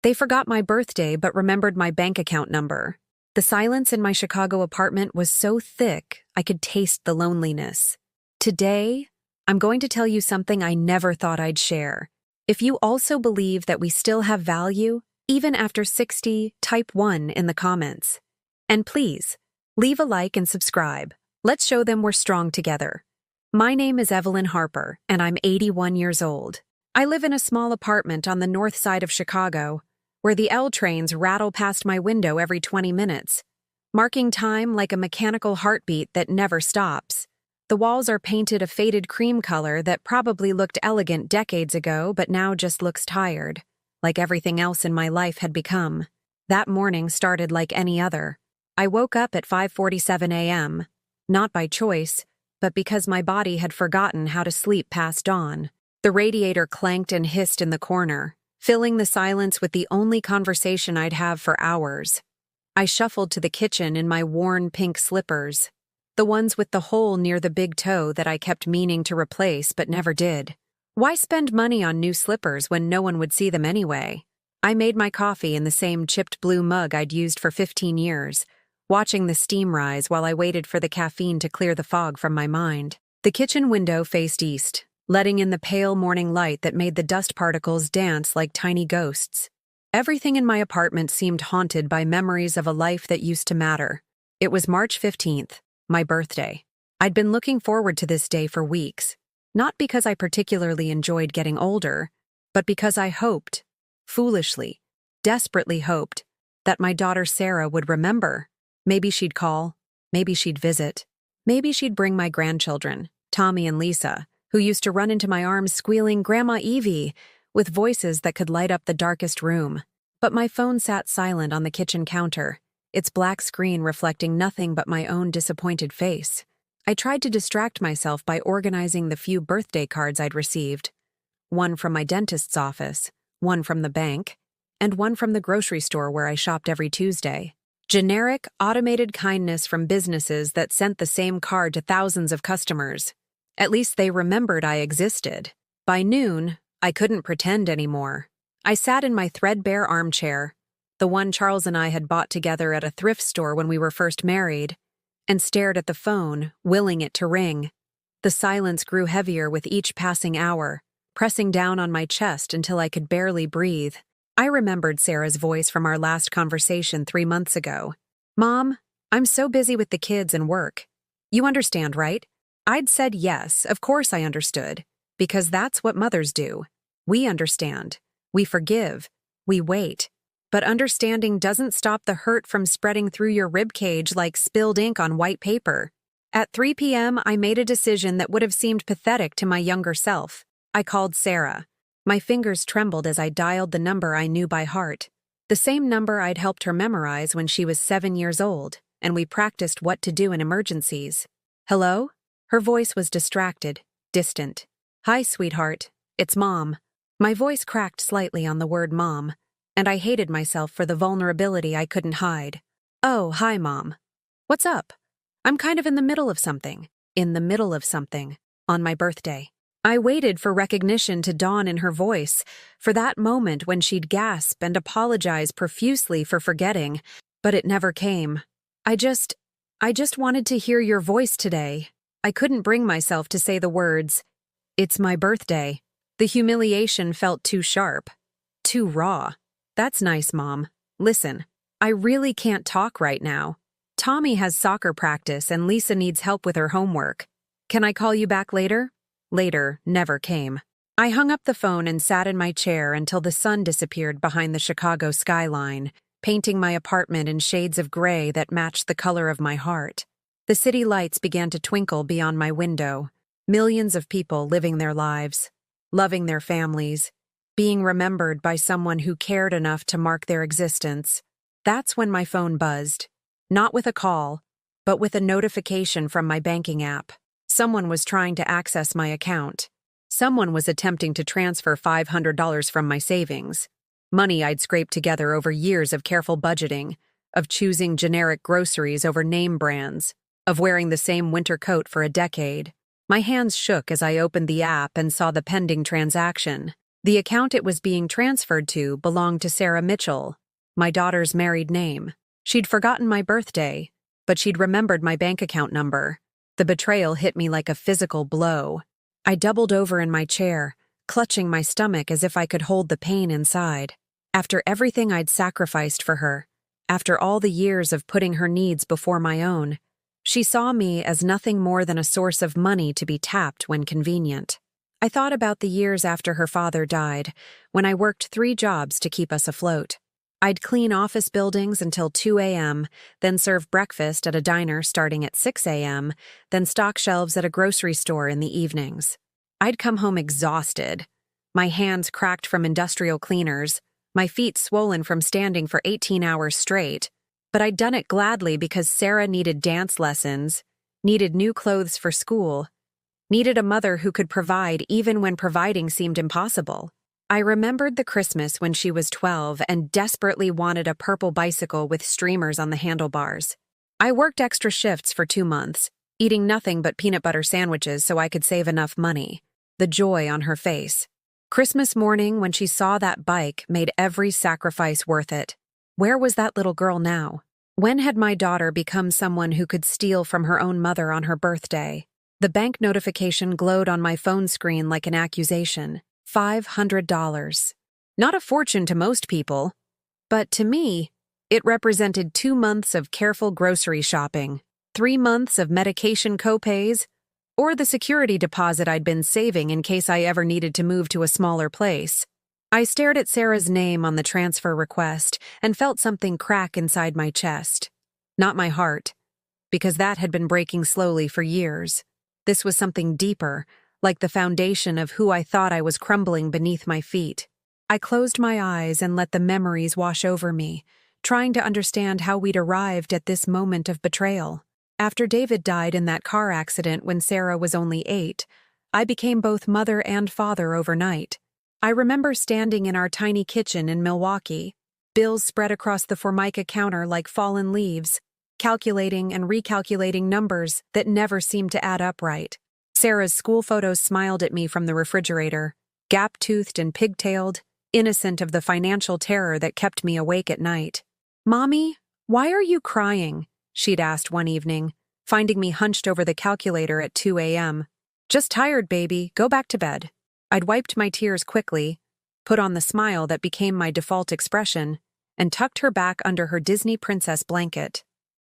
They forgot my birthday but remembered my bank account number. The silence in my Chicago apartment was so thick I could taste the loneliness. Today, I'm going to tell you something I never thought I'd share. If you also believe that we still have value, even after 60, type 1 in the comments. And please, leave a like and subscribe. Let's show them we're strong together. My name is Evelyn Harper, and I'm 81 years old. I live in a small apartment on the north side of Chicago, where the L trains rattle past my window every 20 minutes, marking time like a mechanical heartbeat that never stops. The walls are painted a faded cream color that probably looked elegant decades ago but now just looks tired, like everything else in my life had become. That morning started like any other. I woke up at 5:47 a.m., not by choice, but because my body had forgotten how to sleep past dawn. The radiator clanked and hissed in the corner, filling the silence with the only conversation I'd have for hours. I shuffled to the kitchen in my worn pink slippers, the ones with the hole near the big toe that I kept meaning to replace but never did. Why spend money on new slippers when no one would see them anyway? I made my coffee in the same chipped blue mug I'd used for 15 years, watching the steam rise while I waited for the caffeine to clear the fog from my mind. The kitchen window faced east, letting in the pale morning light that made the dust particles dance like tiny ghosts. Everything in my apartment seemed haunted by memories of a life that used to matter. It was March 15th, my birthday. I'd been looking forward to this day for weeks, not because I particularly enjoyed getting older, but because I hoped, foolishly, desperately hoped, that my daughter Sarah would remember. Maybe she'd call, maybe she'd visit, maybe she'd bring my grandchildren, Tommy and Lisa, who used to run into my arms squealing "Grandma Evie," with voices that could light up the darkest room. But my phone sat silent on the kitchen counter, its black screen reflecting nothing but my own disappointed face. I tried to distract myself by organizing the few birthday cards I'd received. One from my dentist's office, one from the bank, and one from the grocery store where I shopped every Tuesday. Generic, automated kindness from businesses that sent the same card to thousands of customers. At least they remembered I existed. By noon, I couldn't pretend anymore. I sat in my threadbare armchair, the one Charles and I had bought together at a thrift store when we were first married, and stared at the phone, willing it to ring. The silence grew heavier with each passing hour, pressing down on my chest until I could barely breathe. I remembered Sarah's voice from our last conversation 3 months ago. "Mom, I'm so busy with the kids and work. You understand, right?" I'd said yes, of course I understood, because that's what mothers do. We understand. We forgive. We wait. But understanding doesn't stop the hurt from spreading through your ribcage like spilled ink on white paper. At 3 p.m., I made a decision that would have seemed pathetic to my younger self. I called Sarah. My fingers trembled as I dialed the number I knew by heart, the same number I'd helped her memorize when she was 7 years old, and we practiced what to do in emergencies. "Hello?" Her voice was distracted, distant. "Hi, sweetheart. It's Mom." My voice cracked slightly on the word Mom, and I hated myself for the vulnerability I couldn't hide. "Oh, hi, Mom. What's up?" "I'm kind of in the middle of something." In the middle of something. On my birthday. I waited for recognition to dawn in her voice, for that moment when she'd gasp and apologize profusely for forgetting, but it never came. I just wanted to hear your voice today." I couldn't bring myself to say the words, "It's my birthday." The humiliation felt too sharp, too raw. "That's nice, Mom. Listen, I really can't talk right now. Tommy has soccer practice and Lisa needs help with her homework. Can I call you back later?" Later never came. I hung up the phone and sat in my chair until the sun disappeared behind the Chicago skyline, painting my apartment in shades of gray that matched the color of my heart. The city lights began to twinkle beyond my window, millions of people living their lives, loving their families, being remembered by someone who cared enough to mark their existence. That's when my phone buzzed, not with a call, but with a notification from my banking app. Someone was trying to access my account. Someone was attempting to transfer $500 from my savings, money I'd scraped together over years of careful budgeting, of choosing generic groceries over name brands, of wearing the same winter coat for a decade. My hands shook as I opened the app and saw the pending transaction. The account it was being transferred to belonged to Sarah Mitchell, my daughter's married name. She'd forgotten my birthday, but she'd remembered my bank account number. The betrayal hit me like a physical blow. I doubled over in my chair, clutching my stomach as if I could hold the pain inside. After everything I'd sacrificed for her, after all the years of putting her needs before my own, she saw me as nothing more than a source of money to be tapped when convenient. I thought about the years after her father died, when I worked 3 jobs to keep us afloat. I'd clean office buildings until 2 a.m., then serve breakfast at a diner starting at 6 a.m., then stock shelves at a grocery store in the evenings. I'd come home exhausted, my hands cracked from industrial cleaners, my feet swollen from standing for 18 hours straight. But I'd done it gladly because Sarah needed dance lessons, needed new clothes for school, needed a mother who could provide even when providing seemed impossible. I remembered the Christmas when she was 12 and desperately wanted a purple bicycle with streamers on the handlebars. I worked extra shifts for 2 months, eating nothing but peanut butter sandwiches so I could save enough money. The joy on her face. Christmas morning when she saw that bike made every sacrifice worth it. Where was that little girl now? When had my daughter become someone who could steal from her own mother on her birthday? The bank notification glowed on my phone screen like an accusation. $500. Not a fortune to most people, but to me, it represented 2 months of careful grocery shopping, 3 months of medication copays, or the security deposit I'd been saving in case I ever needed to move to a smaller place. I stared at Sarah's name on the transfer request and felt something crack inside my chest. Not my heart, because that had been breaking slowly for years. This was something deeper, like the foundation of who I thought I was crumbling beneath my feet. I closed my eyes and let the memories wash over me, trying to understand how we'd arrived at this moment of betrayal. After David died in that car accident when Sarah was only 8, I became both mother and father overnight. I remember standing in our tiny kitchen in Milwaukee, bills spread across the Formica counter like fallen leaves, calculating and recalculating numbers that never seemed to add up right. Sarah's school photos smiled at me from the refrigerator, gap-toothed and pigtailed, innocent of the financial terror that kept me awake at night. "Mommy, why are you crying?" she'd asked one evening, finding me hunched over the calculator at 2 a.m. "Just tired, baby. Go back to bed." I'd wiped my tears quickly, put on the smile that became my default expression, and tucked her back under her Disney princess blanket,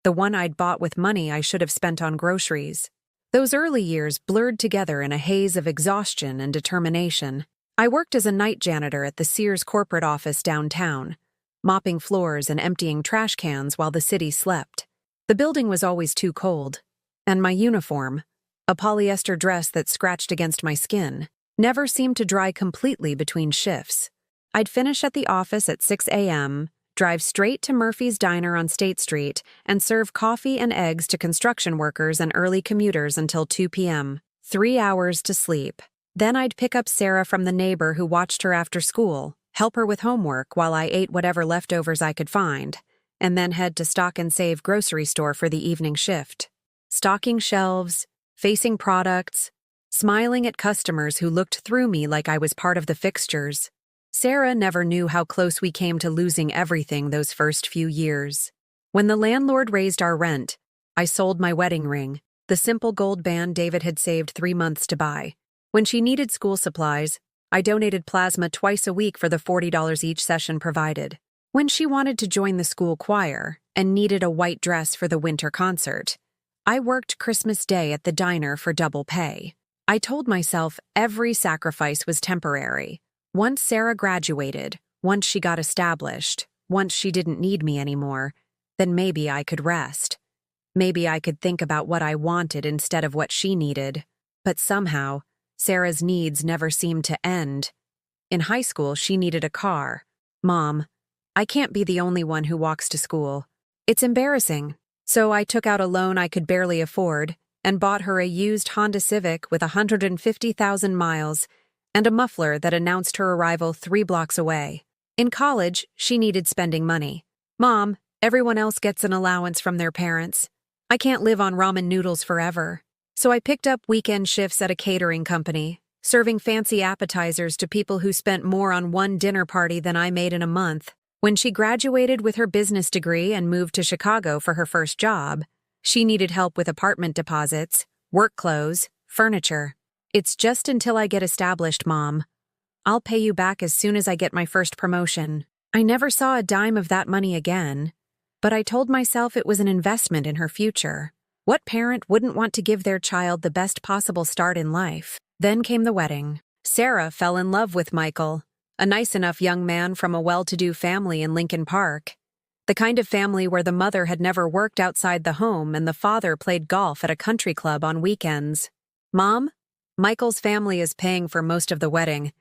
the one I'd bought with money I should have spent on groceries. Those early years blurred together in a haze of exhaustion and determination. I worked as a night janitor at the Sears corporate office downtown, mopping floors and emptying trash cans while the city slept. The building was always too cold, and my uniform, a polyester dress that scratched against my skin, never seemed to dry completely between shifts. I'd finish at the office at 6 a.m., drive straight to Murphy's Diner on State Street, and serve coffee and eggs to construction workers and early commuters until 2 p.m. 3 hours to sleep. Then I'd pick up Sarah from the neighbor who watched her after school, help her with homework while I ate whatever leftovers I could find, and then head to Stock and Save grocery store for the evening shift. Stocking shelves, facing products, smiling at customers who looked through me like I was part of the fixtures. Sarah never knew how close we came to losing everything those first few years. When the landlord raised our rent, I sold my wedding ring, the simple gold band David had saved 3 months to buy. When she needed school supplies, I donated plasma twice a week for the $40 each session provided. When she wanted to join the school choir and needed a white dress for the winter concert, I worked Christmas Day at the diner for double pay. I told myself every sacrifice was temporary. Once Sarah graduated, once she got established, once she didn't need me anymore, then maybe I could rest. Maybe I could think about what I wanted instead of what she needed. But somehow, Sarah's needs never seemed to end. In high school, she needed a car. "Mom, I can't be the only one who walks to school. It's embarrassing." So I took out a loan I could barely afford and bought her a used Honda Civic with 150,000 miles and a muffler that announced her arrival 3 blocks away. In college, she needed spending money. "Mom, everyone else gets an allowance from their parents. I can't live on ramen noodles forever." So I picked up weekend shifts at a catering company, serving fancy appetizers to people who spent more on one dinner party than I made in a month. When she graduated with her business degree and moved to Chicago for her first job, she needed help with apartment deposits, work clothes, furniture. "It's just until I get established, Mom. I'll pay you back as soon as I get my first promotion." I never saw a dime of that money again, but I told myself it was an investment in her future. What parent wouldn't want to give their child the best possible start in life? Then came the wedding. Sarah fell in love with Michael, a nice enough young man from a well-to-do family in Lincoln Park. The kind of family where the mother had never worked outside the home and the father played golf at a country club on weekends. "Mom, Michael's family is paying for most of the wedding,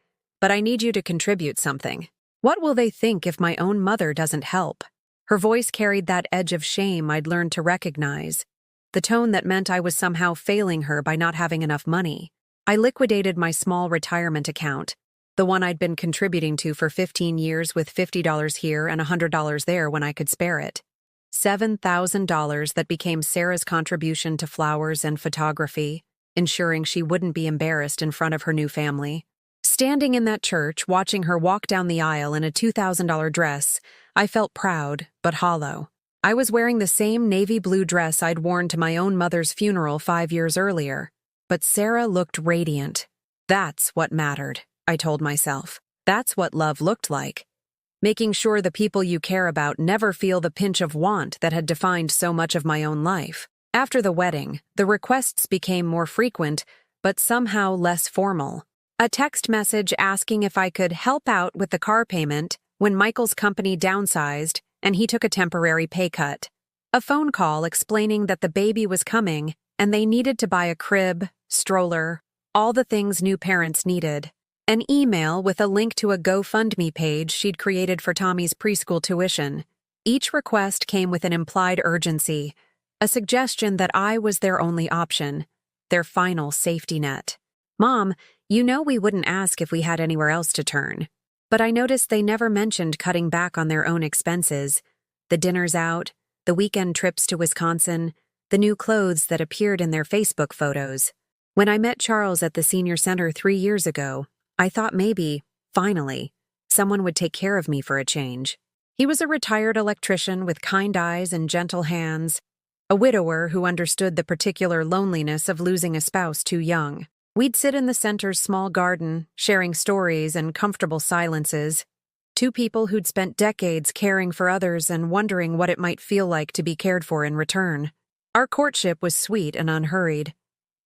but I need you to contribute something. What will they think if my own mother doesn't help?" Her voice carried that edge of shame I'd learned to recognize, the tone that meant I was somehow failing her by not having enough money. I liquidated my small retirement account, the one I'd been contributing to for 15 years with $50 here and $100 there when I could spare it. $7,000 that became Sarah's contribution to flowers and photography, ensuring she wouldn't be embarrassed in front of her new family. Standing in that church, watching her walk down the aisle in a $2,000 dress, I felt proud, but hollow. I was wearing the same navy blue dress I'd worn to my own mother's funeral 5 years earlier, but Sarah looked radiant. That's what mattered, I told myself. That's what love looked like. Making sure the people you care about never feel the pinch of want that had defined so much of my own life. After the wedding, the requests became more frequent, but somehow less formal. A text message asking if I could help out with the car payment when Michael's company downsized and he took a temporary pay cut. A phone call explaining that the baby was coming and they needed to buy a crib, stroller, all the things new parents needed. An email with a link to a GoFundMe page she'd created for Tommy's preschool tuition. Each request came with an implied urgency, a suggestion that I was their only option, their final safety net. "Mom, you know we wouldn't ask if we had anywhere else to turn." But I noticed they never mentioned cutting back on their own expenses. The dinners out, the weekend trips to Wisconsin, the new clothes that appeared in their Facebook photos. When I met Charles at the senior center 3 years ago, I thought maybe, finally, someone would take care of me for a change. He was a retired electrician with kind eyes and gentle hands, a widower who understood the particular loneliness of losing a spouse too young. We'd sit in the center's small garden, sharing stories and comfortable silences. Two people who'd spent decades caring for others and wondering what it might feel like to be cared for in return. Our courtship was sweet and unhurried.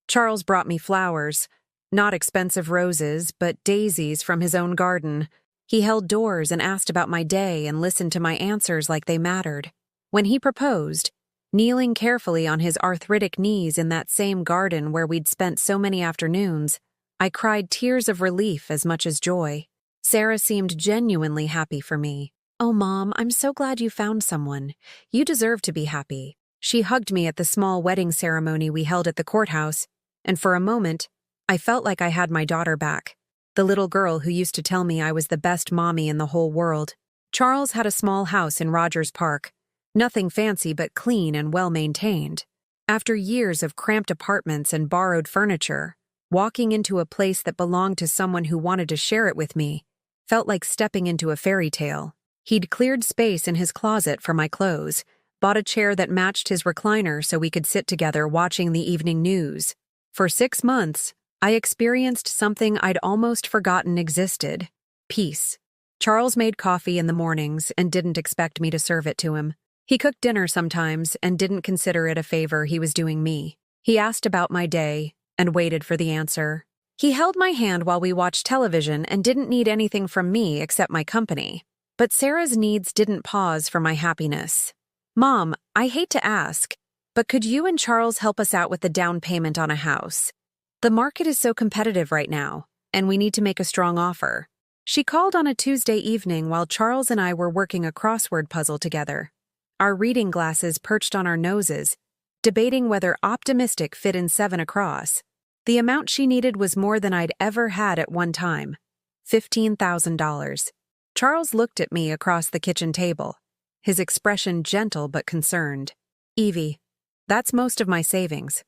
Charles brought me flowers, not expensive roses, but daisies from his own garden. He held doors and asked about my day and listened to my answers like they mattered. When he proposed, kneeling carefully on his arthritic knees in that same garden where we'd spent so many afternoons, I cried tears of relief as much as joy. Sarah seemed genuinely happy for me. "Oh, Mom, I'm so glad you found someone. You deserve to be happy." She hugged me at the small wedding ceremony we held at the courthouse, and for a moment, I felt like I had my daughter back, the little girl who used to tell me I was the best mommy in the whole world. Charles had a small house in Rogers Park. Nothing fancy but clean and well-maintained. After years of cramped apartments and borrowed furniture, walking into a place that belonged to someone who wanted to share it with me felt like stepping into a fairy tale. He'd cleared space in his closet for my clothes, bought a chair that matched his recliner so we could sit together watching the evening news. For 6 months, I experienced something I'd almost forgotten existed: peace. Charles made coffee in the mornings and didn't expect me to serve it to him. He cooked dinner sometimes and didn't consider it a favor he was doing me. He asked about my day and waited for the answer. He held my hand while we watched television and didn't need anything from me except my company. But Sarah's needs didn't pause for my happiness. "Mom, I hate to ask, but could you and Charles help us out with the down payment on a house? The market is so competitive right now, and we need to make a strong offer." She called on a Tuesday evening while Charles and I were working a crossword puzzle together, our reading glasses perched on our noses, debating whether optimistic fit in 7 across. The amount she needed was more than I'd ever had at one time: $15,000. Charles looked at me across the kitchen table, his expression gentle but concerned. "Evie, that's most of my savings.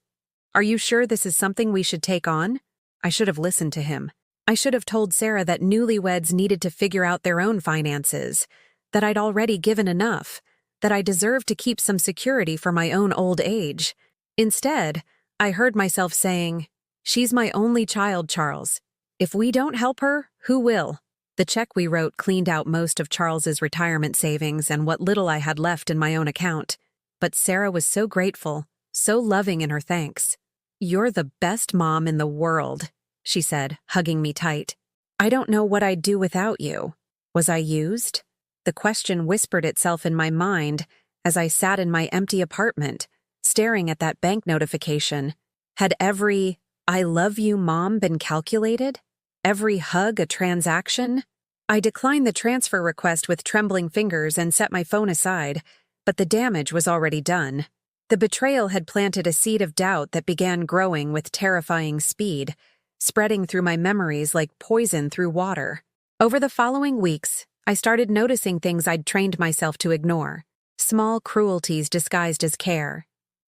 Are you sure this is something we should take on?" I should have listened to him. I should have told Sarah that newlyweds needed to figure out their own finances, that I'd already given enough, that I deserved to keep some security for my own old age. Instead, I heard myself saying, "She's my only child, Charles. If we don't help her, who will?" The check we wrote cleaned out most of Charles's retirement savings and what little I had left in my own account. But Sarah was so grateful, so loving in her thanks. "You're the best mom in the world," she said, hugging me tight. "I don't know what I'd do without you." Was I used? The question whispered itself in my mind as I sat in my empty apartment, staring at that bank notification. Had every "I love you, Mom" been calculated? Every hug a transaction? I declined the transfer request with trembling fingers and set my phone aside, but the damage was already done. The betrayal had planted a seed of doubt that began growing with terrifying speed, spreading through my memories like poison through water. Over the following weeks, I started noticing things I'd trained myself to ignore. Small cruelties disguised as care.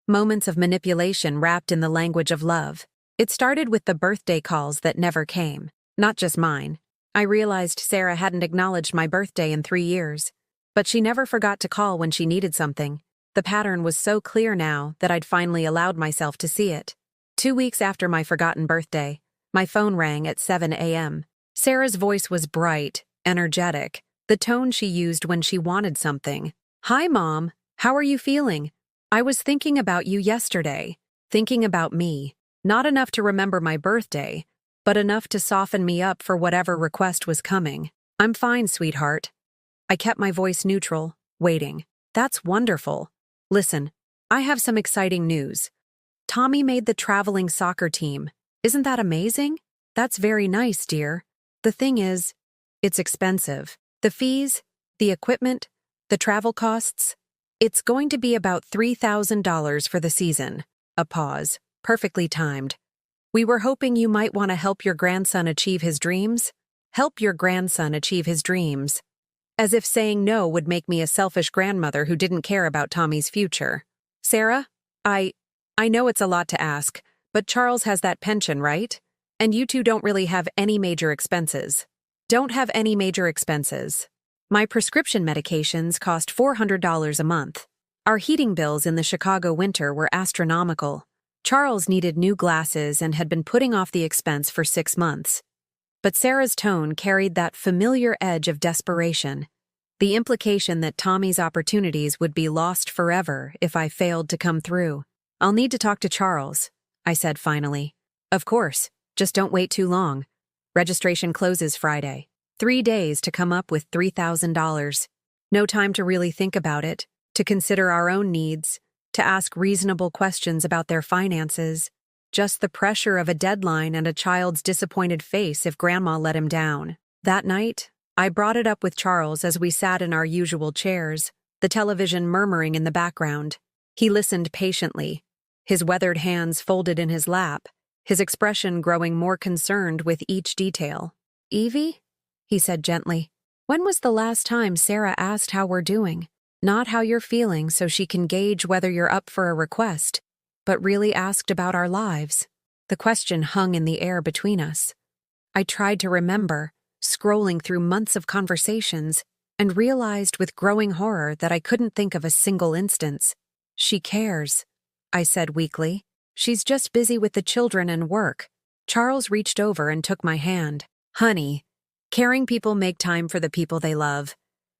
Moments of manipulation wrapped in the language of love. It started with the birthday calls that never came. Not just mine. I realized Sarah hadn't acknowledged my birthday in 3 years. But she never forgot to call when she needed something. The pattern was so clear now that I'd finally allowed myself to see it. 2 weeks after my forgotten birthday, my phone rang at 7 a.m. Sarah's voice was bright, energetic, the tone she used when she wanted something. "Hi, Mom. How are you feeling? I was thinking about you yesterday." Thinking about me. Not enough to remember my birthday, but enough to soften me up for whatever request was coming. "I'm fine, sweetheart." I kept my voice neutral, waiting. "That's wonderful. Listen, I have some exciting news. Tommy made the traveling soccer team. Isn't that amazing?" "That's very nice, dear. The thing is, it's expensive. The fees, the equipment, the travel costs. It's going to be about $3,000 for the season." A pause, perfectly timed. "We were hoping you might want to help your grandson achieve his dreams." Help your grandson achieve his dreams. As if saying no would make me a selfish grandmother who didn't care about Tommy's future. "Sarah, I know it's a lot to ask, but Charles has that pension, right? And you two don't really have any major expenses." "Don't have any major expenses. My prescription medications cost $400 a month. Our heating bills in the Chicago winter were astronomical. Charles needed new glasses and had been putting off the expense for 6 months. But Sarah's tone carried that familiar edge of desperation, the implication that Tommy's opportunities would be lost forever if I failed to come through. "I'll need to talk to Charles," I said finally. "Of course, just don't wait too long. Registration closes Friday. 3 days to come up with $3,000. No time to really think about it, to consider our own needs, to ask reasonable questions about their finances. Just the pressure of a deadline and a child's disappointed face if Grandma let him down." That night, I brought it up with Charles as we sat in our usual chairs, the television murmuring in the background. He listened patiently, his weathered hands folded in his lap, his expression growing more concerned with each detail. "Evie," he said gently, "when was the last time Sarah asked how we're doing? Not how you're feeling so she can gauge whether you're up for a request, but really asked about our lives." The question hung in the air between us. I tried to remember, scrolling through months of conversations, and realized with growing horror that I couldn't think of a single instance. "She cares," I said weakly. "She's just busy with the children and work." Charles reached over and took my hand. "Honey, caring people make time for the people they love.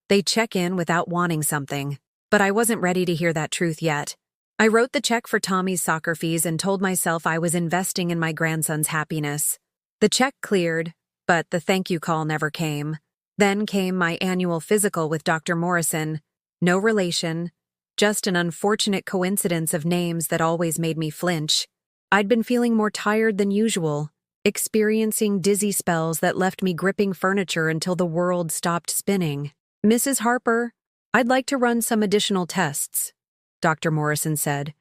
They check in without wanting something." But I wasn't ready to hear that truth yet. I wrote the check for Tommy's soccer fees and told myself I was investing in my grandson's happiness. The check cleared, but the thank you call never came. Then came my annual physical with Dr. Morrison. No relation, just an unfortunate coincidence of names that always made me flinch. I'd been feeling more tired than usual, experiencing dizzy spells that left me gripping furniture until the world stopped spinning. "Mrs. Harper, I'd like to run some additional tests," Dr. Morrison said,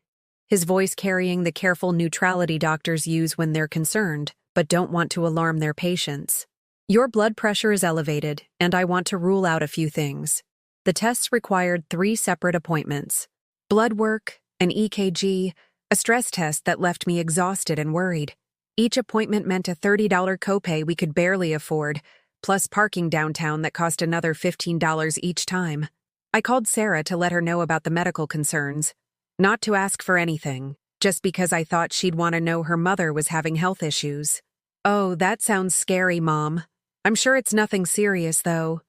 his voice carrying the careful neutrality doctors use when they're concerned, but don't want to alarm their patients. "Your blood pressure is elevated, and I want to rule out a few things." The tests required 3 separate appointments: blood work, an EKG, a stress test that left me exhausted and worried. Each appointment meant a $30 copay we could barely afford, plus parking downtown that cost another $15 each time. I called Sarah to let her know about the medical concerns. Not to ask for anything, just because I thought she'd want to know her mother was having health issues. "Oh, that sounds scary, Mom. I'm sure it's nothing serious, though.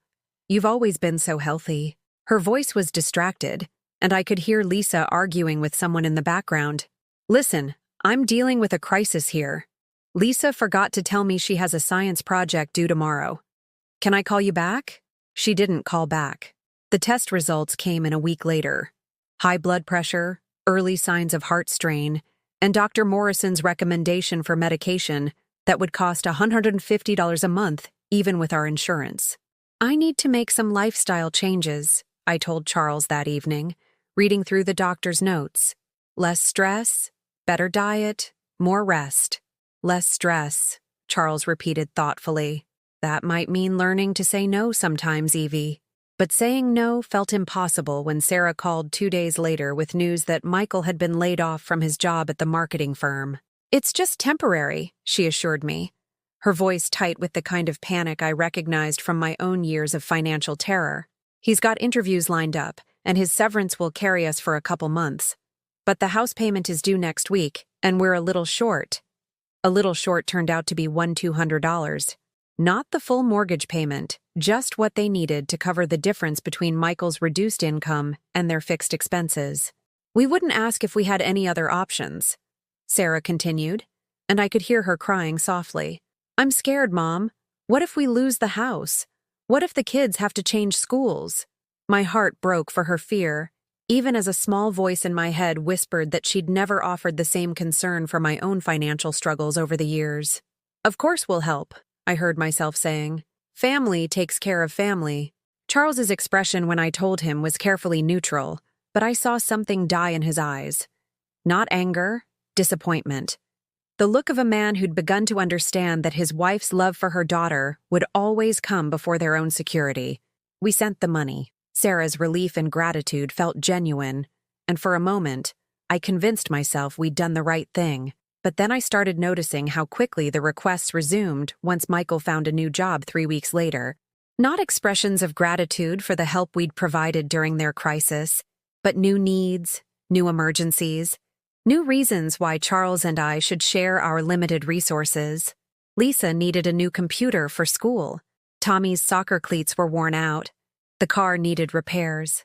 You've always been so healthy." Her voice was distracted, and I could hear Lisa arguing with someone in the background. "Listen, I'm dealing with a crisis here. Lisa forgot to tell me she has a science project due tomorrow. Can I call you back?" She didn't call back. The test results came in a week later. High blood pressure, early signs of heart strain, and Dr. Morrison's recommendation for medication that would cost $150 a month, even with our insurance. "I need to make some lifestyle changes," I told Charles that evening, reading through the doctor's notes. "Less stress, better diet, more rest." "Less stress," Charles repeated thoughtfully. "That might mean learning to say no sometimes, Evie." But saying no felt impossible when Sarah called 2 days later with news that Michael had been laid off from his job at the marketing firm. "It's just temporary," she assured me, her voice tight with the kind of panic I recognized from my own years of financial terror. "He's got interviews lined up, and his severance will carry us for a couple months. But the house payment is due next week, and we're a little short." A little short turned out to be $1,200. Not the full mortgage payment, just what they needed to cover the difference between Michael's reduced income and their fixed expenses. "We wouldn't ask if we had any other options," Sarah continued, and I could hear her crying softly. "I'm scared, Mom. What if we lose the house? What if the kids have to change schools?" My heart broke for her fear, even as a small voice in my head whispered that she'd never offered the same concern for my own financial struggles over the years. "Of course we'll help," I heard myself saying. "Family takes care of family." Charles's expression when I told him was carefully neutral, but I saw something die in his eyes. Not anger, disappointment. The look of a man who'd begun to understand that his wife's love for her daughter would always come before their own security. We sent the money. Sarah's relief and gratitude felt genuine, and for a moment, I convinced myself we'd done the right thing. But then I started noticing how quickly the requests resumed once Michael found a new job 3 weeks later. Not expressions of gratitude for the help we'd provided during their crisis, but new needs, new emergencies, new reasons why Charles and I should share our limited resources. Lisa needed a new computer for school. Tommy's soccer cleats were worn out. The car needed repairs.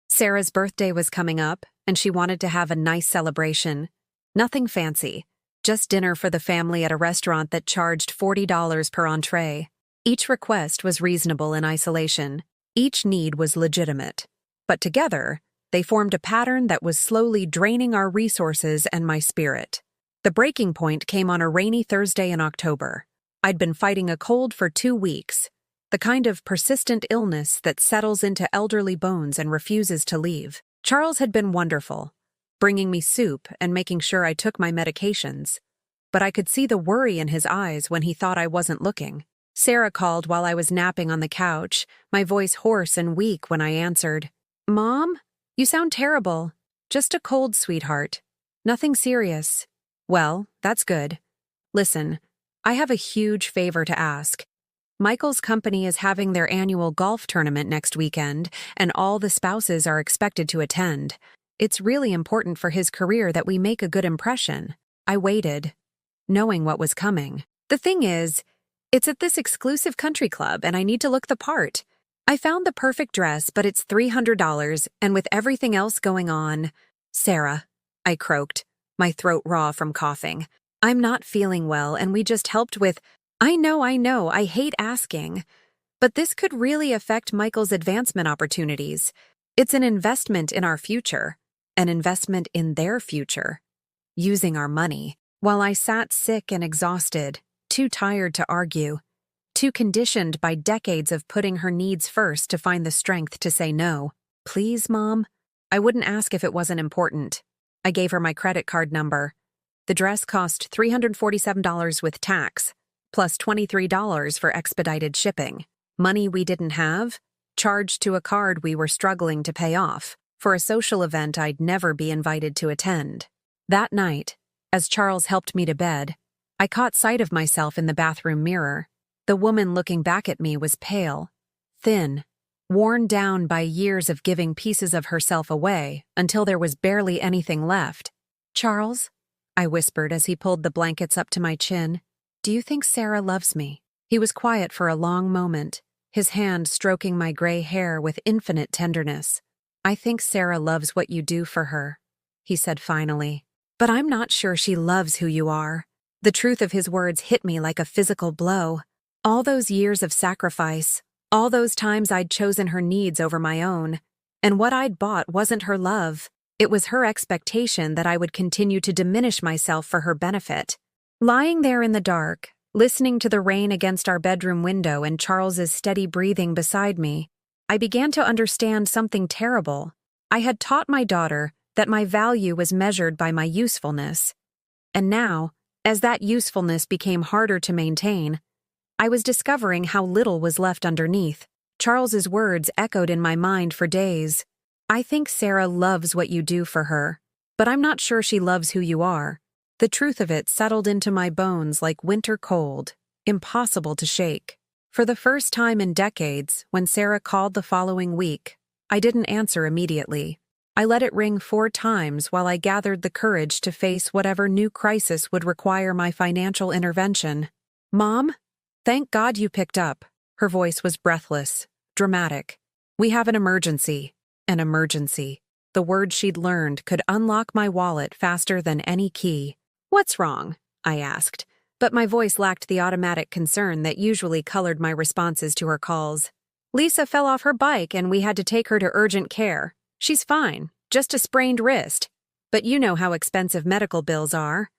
Sarah's birthday was coming up, and she wanted to have a nice celebration. Nothing fancy. Just dinner for the family at a restaurant that charged $40 per entree. Each request was reasonable in isolation. Each need was legitimate. But together, they formed a pattern that was slowly draining our resources and my spirit. The breaking point came on a rainy Thursday in October. I'd been fighting a cold for 2 weeks, the kind of persistent illness that settles into elderly bones and refuses to leave. Charles had been wonderful, bringing me soup and making sure I took my medications. But I could see the worry in his eyes when he thought I wasn't looking. Sarah called while I was napping on the couch, my voice hoarse and weak when I answered. "Mom? You sound terrible. Just a cold, sweetheart. Nothing serious." "Well, that's good. Listen, I have a huge favor to ask. Michael's company is having their annual golf tournament next weekend, and all the spouses are expected to attend. It's really important for his career that we make a good impression." I waited, knowing what was coming. "The thing is, it's at this exclusive country club, and I need to look the part. I found the perfect dress, but it's $300, and with everything else going on..." "Sarah," I croaked, my throat raw from coughing. "I'm not feeling well, and we just helped with..." I know, I hate asking. But this could really affect Michael's advancement opportunities. It's an investment in our future, an investment in their future. Using our money. While I sat sick and exhausted, too tired to argue, too conditioned by decades of putting her needs first to find the strength to say no. "Please, Mom?" I wouldn't ask if it wasn't important. I gave her my credit card number. The dress cost $347 with tax, plus $23 for expedited shipping. Money we didn't have, charged to a card we were struggling to pay off, for a social event I'd never be invited to attend. That night, as Charles helped me to bed, I caught sight of myself in the bathroom mirror. The woman looking back at me was pale, thin, worn down by years of giving pieces of herself away until there was barely anything left. "Charles," I whispered as he pulled the blankets up to my chin, "do you think Sarah loves me?" He was quiet for a long moment, his hand stroking my gray hair with infinite tenderness. "I think Sarah loves what you do for her," he said finally. "But I'm not sure she loves who you are." The truth of his words hit me like a physical blow. All those years of sacrifice, all those times I'd chosen her needs over my own, and what I'd bought wasn't her love. It was her expectation that I would continue to diminish myself for her benefit. Lying there in the dark, listening to the rain against our bedroom window and Charles's steady breathing beside me, I began to understand something terrible. I had taught my daughter that my value was measured by my usefulness. And now, as that usefulness became harder to maintain, I was discovering how little was left underneath. Charles's words echoed in my mind for days. "I think Sarah loves what you do for her, but I'm not sure she loves who you are." The truth of it settled into my bones like winter cold, impossible to shake. For the first time in decades, when Sarah called the following week, I didn't answer immediately. I let it ring 4 times while I gathered the courage to face whatever new crisis would require my financial intervention. "Mom? Thank God you picked up." Her voice was breathless, dramatic. "We have an emergency." An emergency. The word she'd learned could unlock my wallet faster than any key. "What's wrong?" I asked, but my voice lacked the automatic concern that usually colored my responses to her calls. "Lisa fell off her bike and we had to take her to urgent care. She's fine, just a sprained wrist. But you know how expensive medical bills are.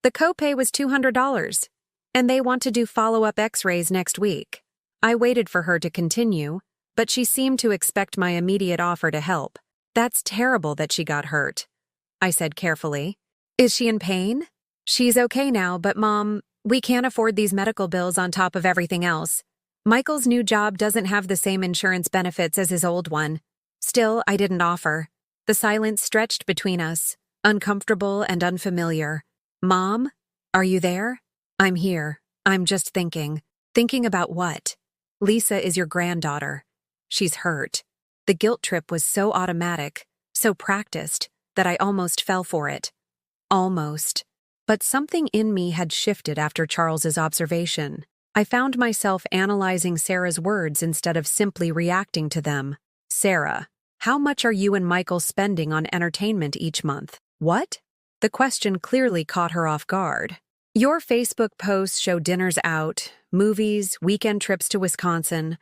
The copay was $200, and they want to do follow-up x-rays next week." I waited for her to continue, but she seemed to expect my immediate offer to help. "That's terrible that she got hurt," I said carefully. "Is she in pain?" "She's okay now, but Mom, we can't afford these medical bills on top of everything else. Michael's new job doesn't have the same insurance benefits as his old one." Still, I didn't offer. The silence stretched between us, uncomfortable and unfamiliar. "Mom, are you there?" "I'm here. I'm just thinking." "Thinking about what?" "Lisa is your granddaughter. She's hurt." The guilt trip was so automatic, so practiced, that I almost fell for it. Almost. But something in me had shifted after Charles's observation. I found myself analyzing Sarah's words instead of simply reacting to them. "Sarah, how much are you and Michael spending on entertainment each month?" "What?" The question clearly caught her off guard. "Your Facebook posts show dinners out, movies, weekend trips to Wisconsin.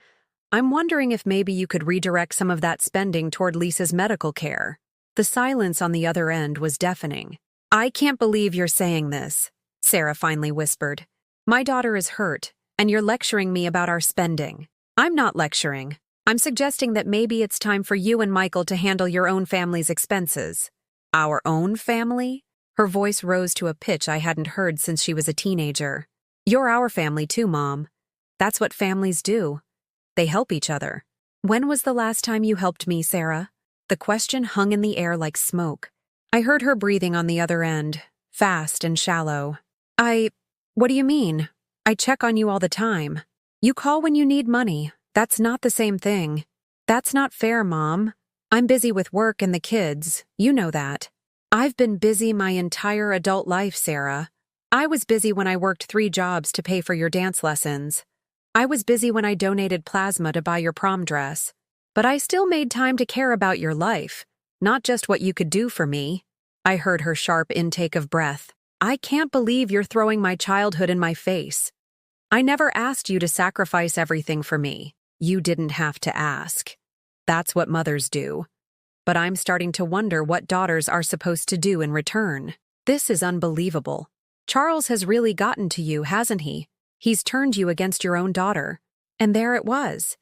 I'm wondering if maybe you could redirect some of that spending toward Lisa's medical care." The silence on the other end was deafening. "I can't believe you're saying this," Sarah finally whispered. "My daughter is hurt, and you're lecturing me about our spending." "I'm not lecturing. I'm suggesting that maybe it's time for you and Michael to handle your own family's expenses." "Our own family?" Her voice rose to a pitch I hadn't heard since she was a teenager. "You're our family too, Mom. That's what families do. They help each other." "When was the last time you helped me, Sarah?" The question hung in the air like smoke. I heard her breathing on the other end, fast and shallow. What do you mean? I check on you all the time. You call when you need money. That's not the same thing." "That's not fair, Mom. I'm busy with work and the kids. You know that." "I've been busy my entire adult life, Sarah. I was busy when I worked 3 jobs to pay for your dance lessons. I was busy when I donated plasma to buy your prom dress. But I still made time to care about your life, not just what you could do for me." I heard her sharp intake of breath. "I can't believe you're throwing my childhood in my face. I never asked you to sacrifice everything for me. You didn't have to ask. That's what mothers do. But I'm starting to wonder what daughters are supposed to do in return. This is unbelievable. Charles has really gotten to you, hasn't he? He's turned you against your own daughter." And there it was.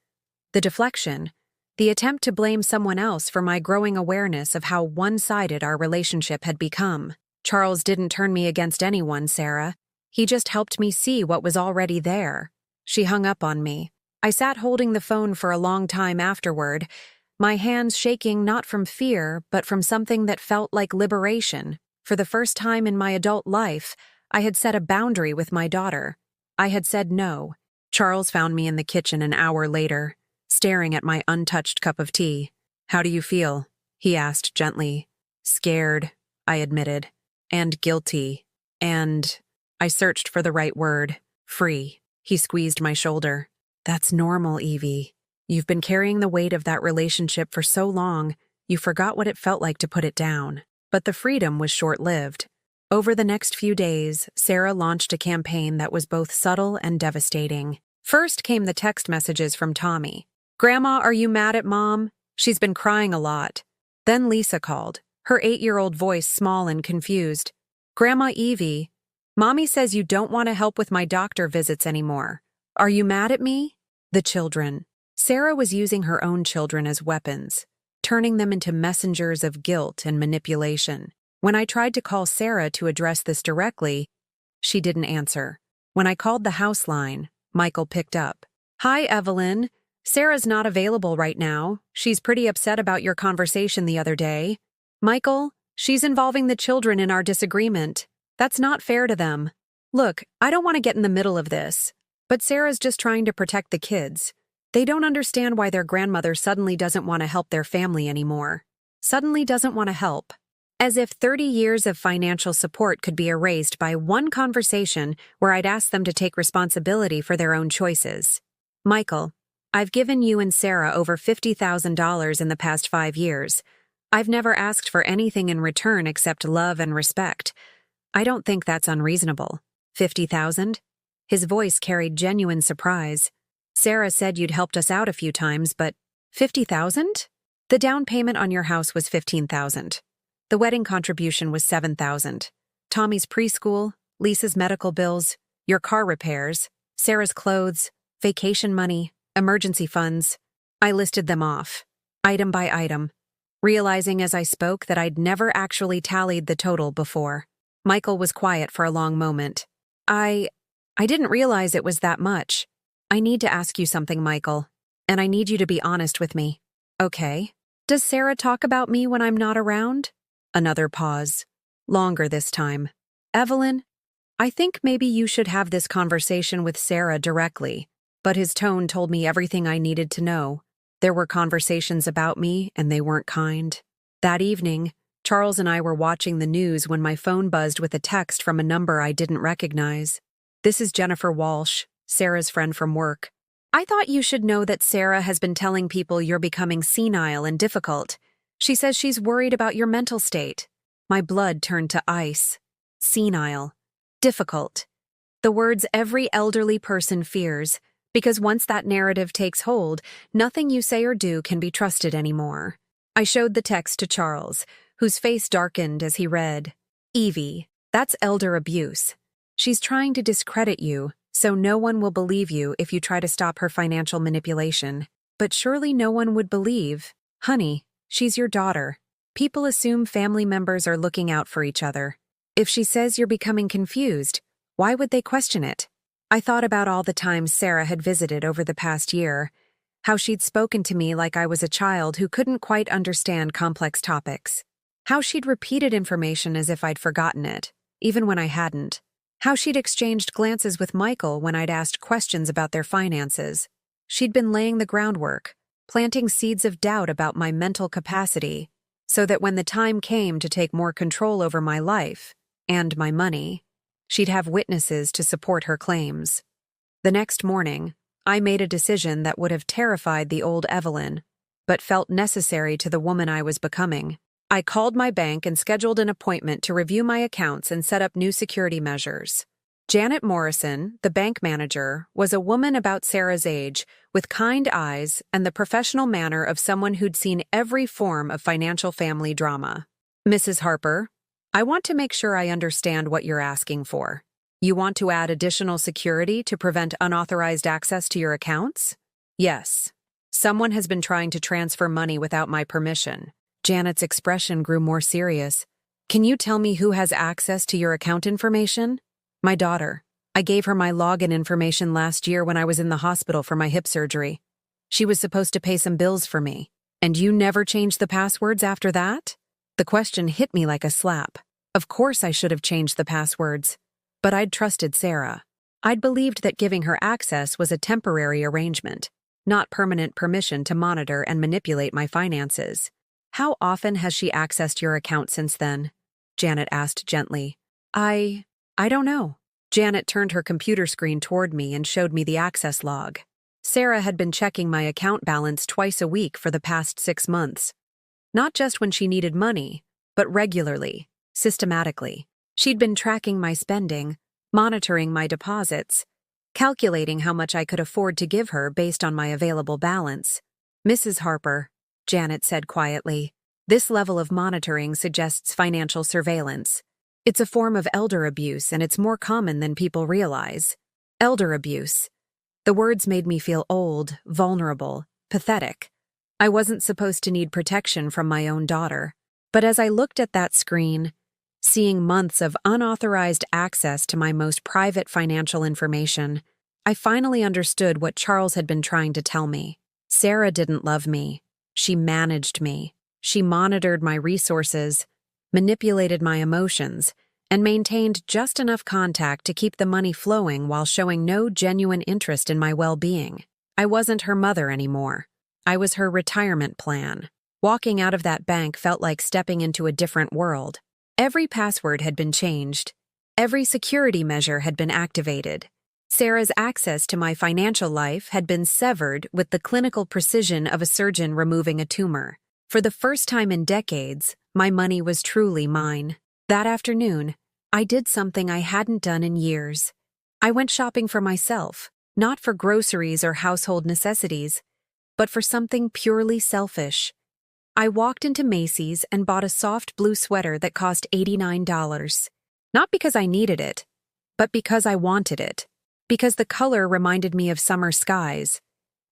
The deflection. The attempt to blame someone else for my growing awareness of how one-sided our relationship had become. Charles didn't turn me against anyone, Sarah. He just helped me see what was already there. She hung up on me. I sat holding the phone for a long time afterward, my hands shaking not from fear, but from something that felt like liberation. For the first time in my adult life, I had set a boundary with my daughter. I had said no. Charles found me in the kitchen an hour later, staring at my untouched cup of tea. "How do you feel?" he asked gently. "Scared," I admitted. "And guilty. And—" I searched for the right word. "Free." He squeezed my shoulder. "That's normal, Evie. You've been carrying the weight of that relationship for so long, you forgot what it felt like to put it down." But the freedom was short-lived. Over the next few days, Sarah launched a campaign that was both subtle and devastating. First came the text messages from Tommy. "Grandma, are you mad at Mom? She's been crying a lot." Then Lisa called, her 8-year-old voice small and confused. "Grandma Evie, Mommy says you don't want to help with my doctor visits anymore. Are you mad at me?" The children. Sarah was using her own children as weapons, turning them into messengers of guilt and manipulation. When I tried to call Sarah to address this directly, she didn't answer. When I called the house line, Michael picked up. "Hi, Evelyn. Sarah's not available right now. She's pretty upset about your conversation the other day." "Michael, she's involving the children in our disagreement. That's not fair to them. Look, I don't want to get in the middle of this, but Sarah's just trying to protect the kids. They don't understand why their grandmother suddenly doesn't want to help their family anymore. Suddenly doesn't want to help. As if 30 years of financial support could be erased by one conversation where I'd asked them to take responsibility for their own choices. Michael, I've given you and Sarah over $50,000 in the past 5 years. I've never asked for anything in return except love and respect. I don't think that's unreasonable. 50,000? His voice carried genuine surprise. Sarah said you'd helped us out a few times, but 50,000? The down payment on your house was 15,000. The wedding contribution was 7,000. Tommy's preschool, Lisa's medical bills, your car repairs, Sarah's clothes, vacation money, emergency funds. I listed them off, item by item, realizing as I spoke that I'd never actually tallied the total before. Michael was quiet for a long moment. I didn't realize it was that much. I need to ask you something, Michael, and I need you to be honest with me." "Okay. Does Sarah talk about me when I'm not around?" Another pause. Longer this time. "Evelyn, I think maybe you should have this conversation with Sarah directly." But his tone told me everything I needed to know. There were conversations about me, and they weren't kind. That evening, Charles and I were watching the news when my phone buzzed with a text from a number I didn't recognize. "This is Jennifer Walsh, Sarah's friend from work. I thought you should know that Sarah has been telling people you're becoming senile and difficult. She says she's worried about your mental state." My blood turned to ice. Senile. Difficult. The words every elderly person fears, because once that narrative takes hold, nothing you say or do can be trusted anymore. I showed the text to Charles, whose face darkened as he read. "Evie, that's elder abuse. She's trying to discredit you, so no one will believe you if you try to stop her financial manipulation. But surely no one would believe. Honey, she's your daughter. People assume family members are looking out for each other. If she says you're becoming confused, why would they question it?" I thought about all the times Sarah had visited over the past year, how she'd spoken to me like I was a child who couldn't quite understand complex topics, how she'd repeated information as if I'd forgotten it, even when I hadn't, how she'd exchanged glances with Michael when I'd asked questions about their finances. She'd been laying the groundwork, planting seeds of doubt about my mental capacity, so that when the time came to take more control over my life and my money, she'd have witnesses to support her claims. The next morning, I made a decision that would have terrified the old Evelyn, but felt necessary to the woman I was becoming. I called my bank and scheduled an appointment to review my accounts and set up new security measures. Janet Morrison, the bank manager, was a woman about Sarah's age, with kind eyes and the professional manner of someone who'd seen every form of financial family drama. "Mrs. Harper, I want to make sure I understand what you're asking for. You want to add additional security to prevent unauthorized access to your accounts?" "Yes. Someone has been trying to transfer money without my permission." Janet's expression grew more serious. "Can you tell me who has access to your account information?" "My daughter. I gave her my login information last year when I was in the hospital for my hip surgery. She was supposed to pay some bills for me. And you never changed the passwords after that?" The question hit me like a slap. Of course I should have changed the passwords. But I'd trusted Sarah. I'd believed that giving her access was a temporary arrangement, not permanent permission to monitor and manipulate my finances. How often has she accessed your account since then? Janet asked gently. I don't know. Janet turned her computer screen toward me and showed me the access log. Sarah had been checking my account balance twice a week for the past 6 months. Not just when she needed money, but regularly, systematically. She'd been tracking my spending, monitoring my deposits, calculating how much I could afford to give her based on my available balance. Mrs. Harper, Janet said quietly, this level of monitoring suggests financial surveillance. It's a form of elder abuse, and it's more common than people realize. Elder abuse. The words made me feel old, vulnerable, pathetic. I wasn't supposed to need protection from my own daughter. But as I looked at that screen, seeing months of unauthorized access to my most private financial information, I finally understood what Charles had been trying to tell me. Sarah didn't love me. She managed me. She monitored my resources, manipulated my emotions, and maintained just enough contact to keep the money flowing while showing no genuine interest in my well-being. I wasn't her mother anymore. I was her retirement plan. Walking out of that bank felt like stepping into a different world. Every password had been changed. Every security measure had been activated. Sarah's access to my financial life had been severed with the clinical precision of a surgeon removing a tumor. For the first time in decades, my money was truly mine. That afternoon, I did something I hadn't done in years. I went shopping for myself, not for groceries or household necessities, but for something purely selfish. I walked into Macy's and bought a soft blue sweater that cost $89. Not because I needed it, but because I wanted it. Because the color reminded me of summer skies,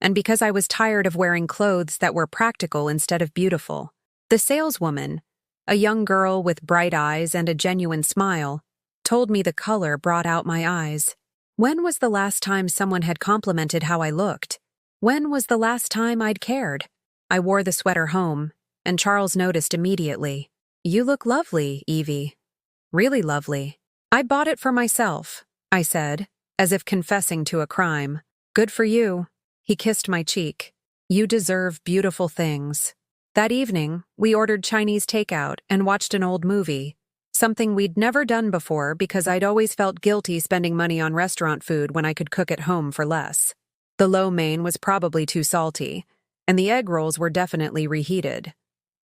and because I was tired of wearing clothes that were practical instead of beautiful. The saleswoman, a young girl with bright eyes and a genuine smile, told me the color brought out my eyes. When was the last time someone had complimented how I looked? When was the last time I'd cared? I wore the sweater home, and Charles noticed immediately. You look lovely, Evie. Really lovely. I bought it for myself, I said, as if confessing to a crime. Good for you. He kissed my cheek. You deserve beautiful things. That evening, we ordered Chinese takeout and watched an old movie, something we'd never done before because I'd always felt guilty spending money on restaurant food when I could cook at home for less. The lo mein was probably too salty, and the egg rolls were definitely reheated.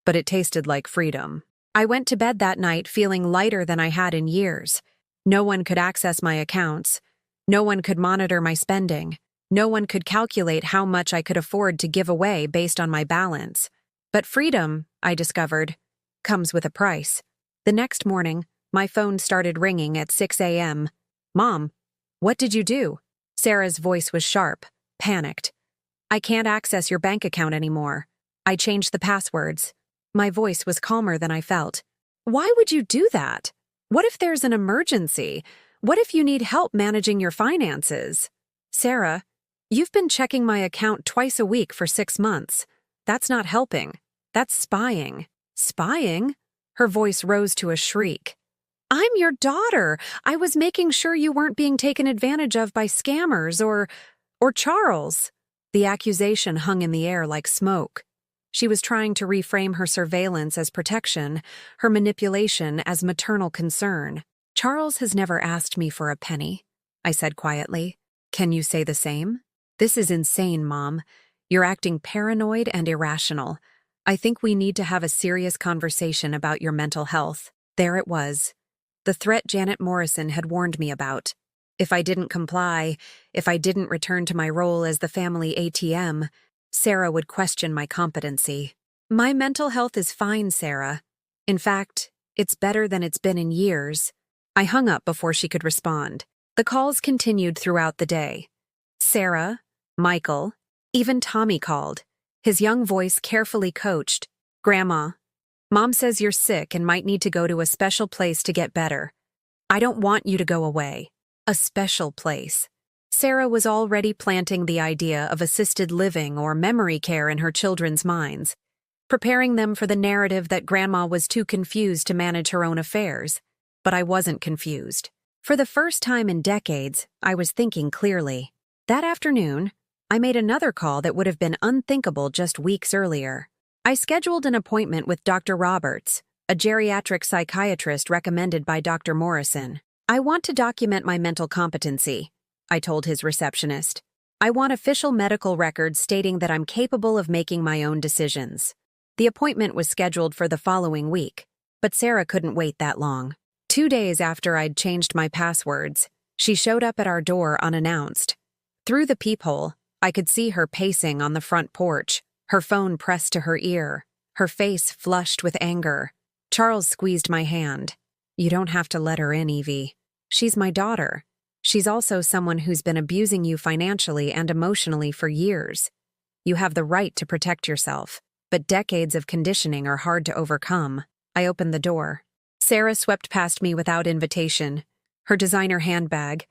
But it tasted like freedom. I went to bed that night feeling lighter than I had in years. No one could access my accounts. No one could monitor my spending. No one could calculate how much I could afford to give away based on my balance. But freedom, I discovered, comes with a price. The next morning, my phone started ringing at 6 a.m. Mom, what did you do? Sarah's voice was sharp, panicked. I can't access your bank account anymore. I changed the passwords. My voice was calmer than I felt. Why would you do that? What if there's an emergency? What if you need help managing your finances? Sarah, you've been checking my account twice a week for 6 months. That's not helping. That's spying. Spying? Her voice rose to a shriek. I'm your daughter. I was making sure you weren't being taken advantage of by scammers or Charles. The accusation hung in the air like smoke. She was trying to reframe her surveillance as protection, her manipulation as maternal concern. Charles has never asked me for a penny, I said quietly. Can you say the same? This is insane, Mom. You're acting paranoid and irrational. I think we need to have a serious conversation about your mental health. There it was. The threat Janet Morrison had warned me about. If I didn't comply, if I didn't return to my role as the family ATM, Sarah would question my competency. My mental health is fine, Sarah. In fact, it's better than it's been in years. I hung up before she could respond. The calls continued throughout the day. Sarah, Michael, even Tommy called. His young voice carefully coached. Grandma, Mom says you're sick and might need to go to a special place to get better. I don't want you to go away. A special place. Sarah was already planting the idea of assisted living or memory care in her children's minds, preparing them for the narrative that Grandma was too confused to manage her own affairs. But I wasn't confused. For the first time in decades, I was thinking clearly. That afternoon, I made another call that would have been unthinkable just weeks earlier. I scheduled an appointment with Dr. Roberts, a geriatric psychiatrist recommended by Dr. Morrison. I want to document my mental competency, I told his receptionist. I want official medical records stating that I'm capable of making my own decisions. The appointment was scheduled for the following week, but Sarah couldn't wait that long. 2 days after I'd changed my passwords, she showed up at our door unannounced. Through the peephole, I could see her pacing on the front porch, her phone pressed to her ear, her face flushed with anger. Charles squeezed my hand. You don't have to let her in, Evie. She's my daughter. She's also someone who's been abusing you financially and emotionally for years. You have the right to protect yourself, but decades of conditioning are hard to overcome. I opened the door. Sarah swept past me without invitation. Her designer handbag,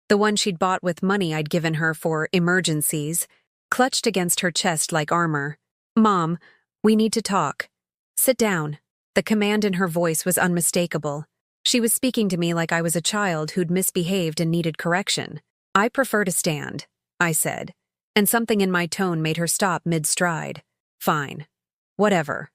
the one she'd bought with money I'd given her for emergencies, clutched against her chest like armor. Mom, we need to talk. Sit down. The command in her voice was unmistakable. She was speaking to me like I was a child who'd misbehaved and needed correction. I prefer to stand, I said, and something in my tone made her stop mid-stride. Fine. Whatever.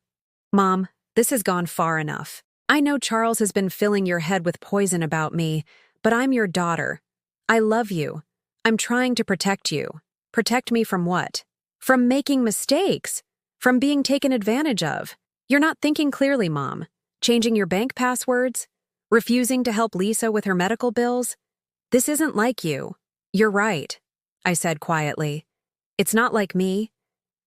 Mom, this has gone far enough. I know Charles has been filling your head with poison about me, but I'm your daughter. I love you. I'm trying to protect you. Protect me from what? From making mistakes. From being taken advantage of. You're not thinking clearly, Mom. Changing your bank passwords? Refusing to help Lisa with her medical bills? This isn't like you. You're right, I said quietly. It's not like me.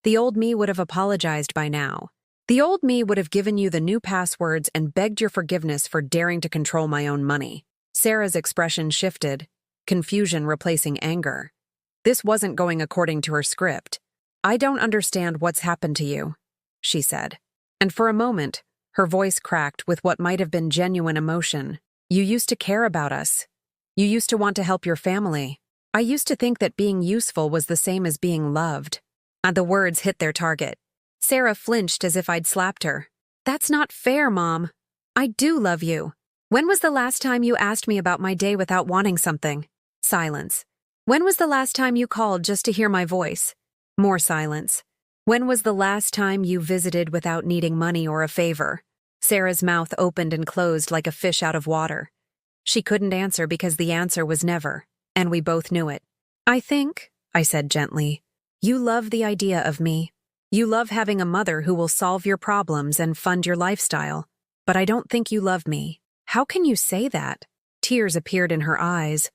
The old me would have apologized by now. The old me would have given you the new passwords and begged your forgiveness for daring to control my own money. Sarah's expression shifted, confusion replacing anger. This wasn't going according to her script. I don't understand what's happened to you, she said. And for a moment, her voice cracked with what might have been genuine emotion. You used to care about us. You used to want to help your family. I used to think that being useful was the same as being loved. And the words hit their target. Sarah flinched as if I'd slapped her. That's not fair, Mom. I do love you. When was the last time you asked me about my day without wanting something? Silence. When was the last time you called just to hear my voice? More silence. When was the last time you visited without needing money or a favor? Sarah's mouth opened and closed like a fish out of water. She couldn't answer because the answer was never, and we both knew it. I think, I said gently, you love the idea of me. You love having a mother who will solve your problems and fund your lifestyle. But I don't think you love me. How can you say that? Tears appeared in her eyes,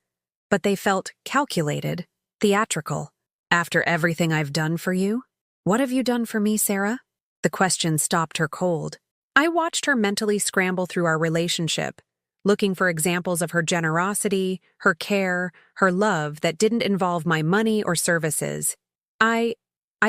but they felt calculated, theatrical. After everything I've done for you? What have you done for me, Sarah? The question stopped her cold. I watched her mentally scramble through our relationship, looking for examples of her generosity, her care, her love that didn't involve my money or services. I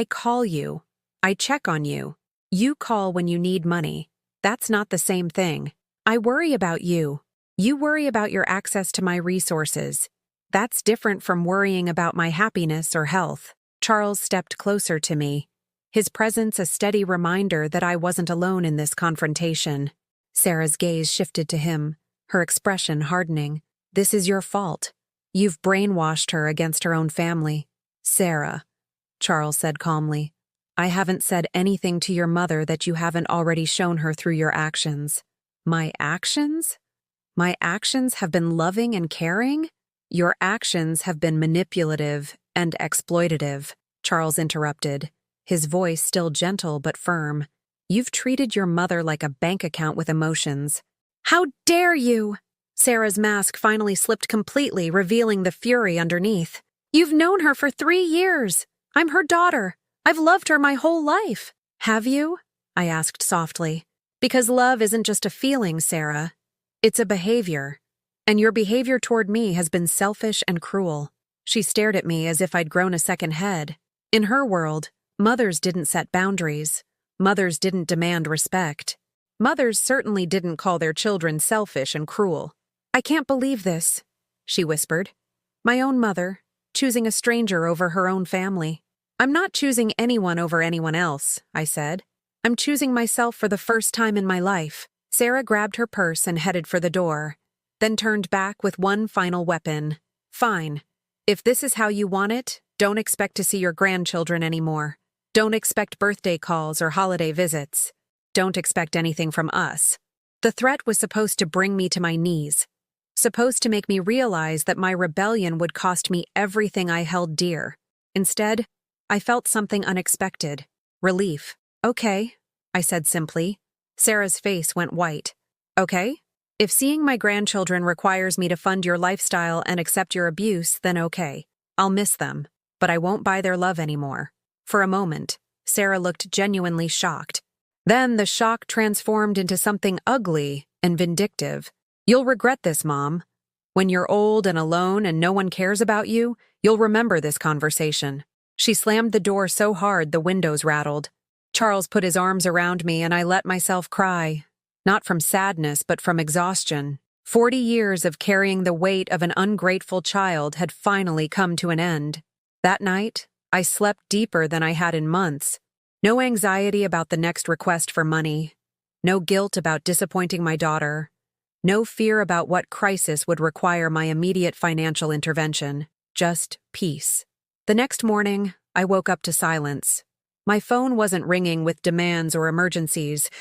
call you. I check on you. You call when you need money. That's not the same thing. I worry about you. You worry about your access to my resources. That's different from worrying about my happiness or health. Charles stepped closer to me, his presence a steady reminder that I wasn't alone in this confrontation. Sarah's gaze shifted to him, her expression hardening. This is your fault. You've brainwashed her against her own family. Sarah, Charles said calmly, I haven't said anything to your mother that you haven't already shown her through your actions. My actions? My actions have been loving and caring? Your actions have been manipulative and exploitative, Charles interrupted, his voice still gentle but firm. You've treated your mother like a bank account with emotions. How dare you? Sarah's mask finally slipped completely, revealing the fury underneath. You've known her for 3 years. I'm her daughter. I've loved her my whole life. Have you? I asked softly. Because love isn't just a feeling, Sarah. It's a behavior. And your behavior toward me has been selfish and cruel. She stared at me as if I'd grown a second head. In her world, mothers didn't set boundaries. Mothers didn't demand respect. Mothers certainly didn't call their children selfish and cruel. I can't believe this, she whispered. My own mother, choosing a stranger over her own family. I'm not choosing anyone over anyone else, I said. I'm choosing myself for the first time in my life. Sarah grabbed her purse and headed for the door. then turned back with one final weapon. Fine. If this is how you want it, don't expect to see your grandchildren anymore. Don't expect birthday calls or holiday visits. Don't expect anything from us. The threat was supposed to bring me to my knees, supposed to make me realize that my rebellion would cost me everything I held dear. Instead, I felt something unexpected. Relief. Okay, I said simply. Sarah's face went white. Okay? If seeing my grandchildren requires me to fund your lifestyle and accept your abuse, then okay. I'll miss them, but I won't buy their love anymore. For a moment, Sarah looked genuinely shocked. Then the shock transformed into something ugly and vindictive. You'll regret this, Mom. When you're old and alone and no one cares about you, you'll remember this conversation. She slammed the door so hard the windows rattled. Charles put his arms around me and I let myself cry. Not from sadness, but from exhaustion. 40 years of carrying the weight of an ungrateful child had finally come to an end. That night, I slept deeper than I had in months. No anxiety about the next request for money. No guilt about disappointing my daughter. No fear about what crisis would require my immediate financial intervention. Just peace. The next morning, I woke up to silence. My phone wasn't ringing with demands or emergencies.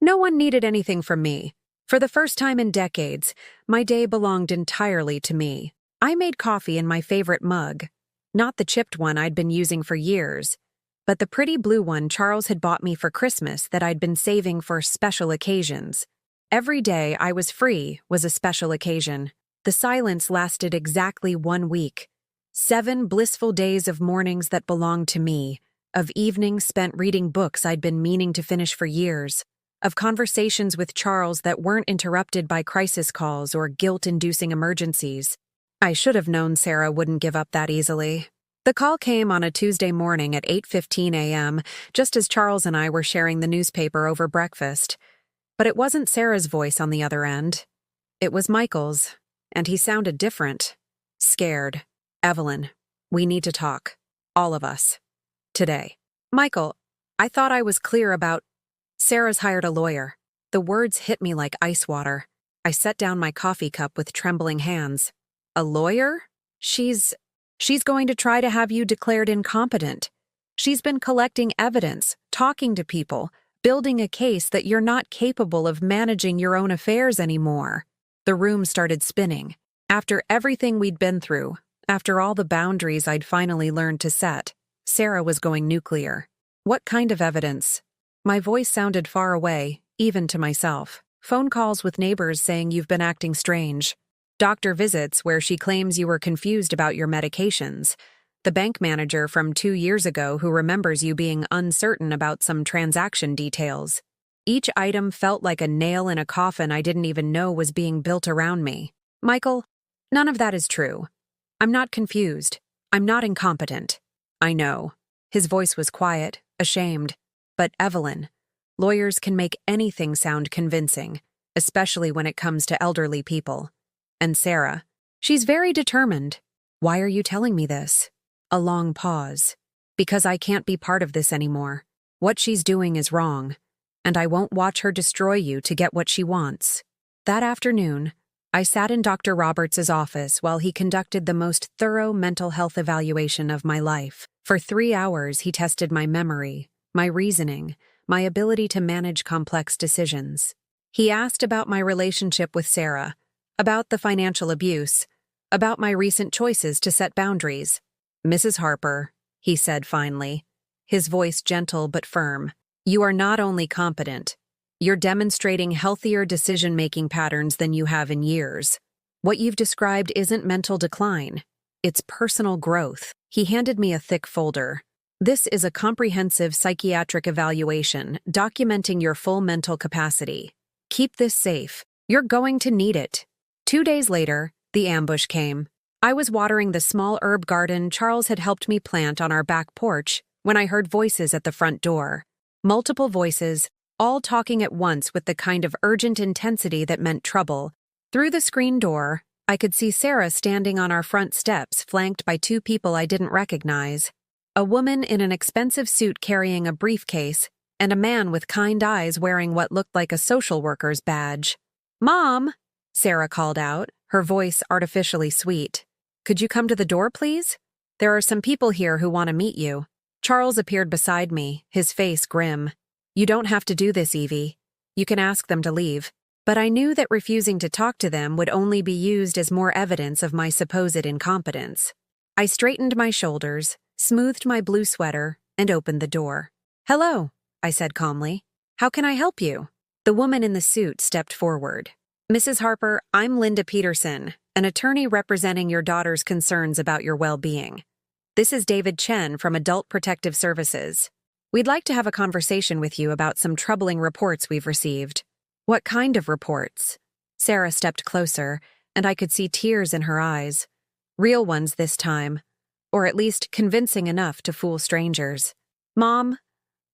No one needed anything from me. For the first time in decades, my day belonged entirely to me. I made coffee in my favorite mug. Not the chipped one I'd been using for years, but the pretty blue one Charles had bought me for Christmas that I'd been saving for special occasions. Every day I was free was a special occasion. The silence lasted exactly 1 week. 7 blissful days of mornings that belonged to me, of evenings spent reading books I'd been meaning to finish for years, of conversations with Charles that weren't interrupted by crisis calls or guilt-inducing emergencies. I should have known Sarah wouldn't give up that easily. The call came on a Tuesday morning at 8:15 a.m., just as Charles and I were sharing the newspaper over breakfast. But it wasn't Sarah's voice on the other end. It was Michael's, and he sounded different. Scared. Evelyn, we need to talk. All of us. Today. Michael, I thought I was clear about... Sarah's hired a lawyer. The words hit me like ice water. I set down my coffee cup with trembling hands. A lawyer? She's going to try to have you declared incompetent. She's been collecting evidence, talking to people, building a case that you're not capable of managing your own affairs anymore. The room started spinning. After everything we'd been through, after all the boundaries I'd finally learned to set, Sarah was going nuclear. What kind of evidence? My voice sounded far away, even to myself. Phone calls with neighbors saying you've been acting strange. Doctor visits where she claims you were confused about your medications. The bank manager from 2 years ago who remembers you being uncertain about some transaction details. Each item felt like a nail in a coffin I didn't even know was being built around me. Michael, none of that is true. I'm not confused. I'm not incompetent. I know. His voice was quiet, ashamed. But Evelyn, lawyers can make anything sound convincing, especially when it comes to elderly people. And Sarah, she's very determined. Why are you telling me this? A long pause. Because I can't be part of this anymore. What she's doing is wrong, and I won't watch her destroy you to get what she wants. That afternoon, I sat in Dr. Roberts' office while he conducted the most thorough mental health evaluation of my life. For 3 hours, he tested my memory, my reasoning, my ability to manage complex decisions. He asked about my relationship with Sarah, about the financial abuse, about my recent choices to set boundaries. Mrs. Harper, he said finally, his voice gentle but firm, you are not only competent, you're demonstrating healthier decision-making patterns than you have in years. What you've described isn't mental decline, it's personal growth. He handed me a thick folder. This is a comprehensive psychiatric evaluation documenting your full mental capacity. Keep this safe. You're going to need it. 2 days later, the ambush came. I was watering the small herb garden Charles had helped me plant on our back porch when I heard voices at the front door. Multiple voices, all talking at once with the kind of urgent intensity that meant trouble. Through the screen door, I could see Sarah standing on our front steps, flanked by 2 people I didn't recognize. A woman in an expensive suit carrying a briefcase, and a man with kind eyes wearing what looked like a social worker's badge. "Mom!" Sarah called out, her voice artificially sweet. "Could you come to the door, please? There are some people here who want to meet you." Charles appeared beside me, his face grim. "You don't have to do this, Evie. You can ask them to leave." But I knew that refusing to talk to them would only be used as more evidence of my supposed incompetence. I straightened my shoulders, smoothed my blue sweater, and opened the door. "Hello," I said calmly. "How can I help you?" The woman in the suit stepped forward. "Mrs. Harper, I'm Linda Peterson, an attorney representing your daughter's concerns about your well-being. This is David Chen from Adult Protective Services. We'd like to have a conversation with you about some troubling reports we've received." "What kind of reports?" Sarah stepped closer, and I could see tears in her eyes. Real ones this time, or at least convincing enough to fool strangers. "Mom,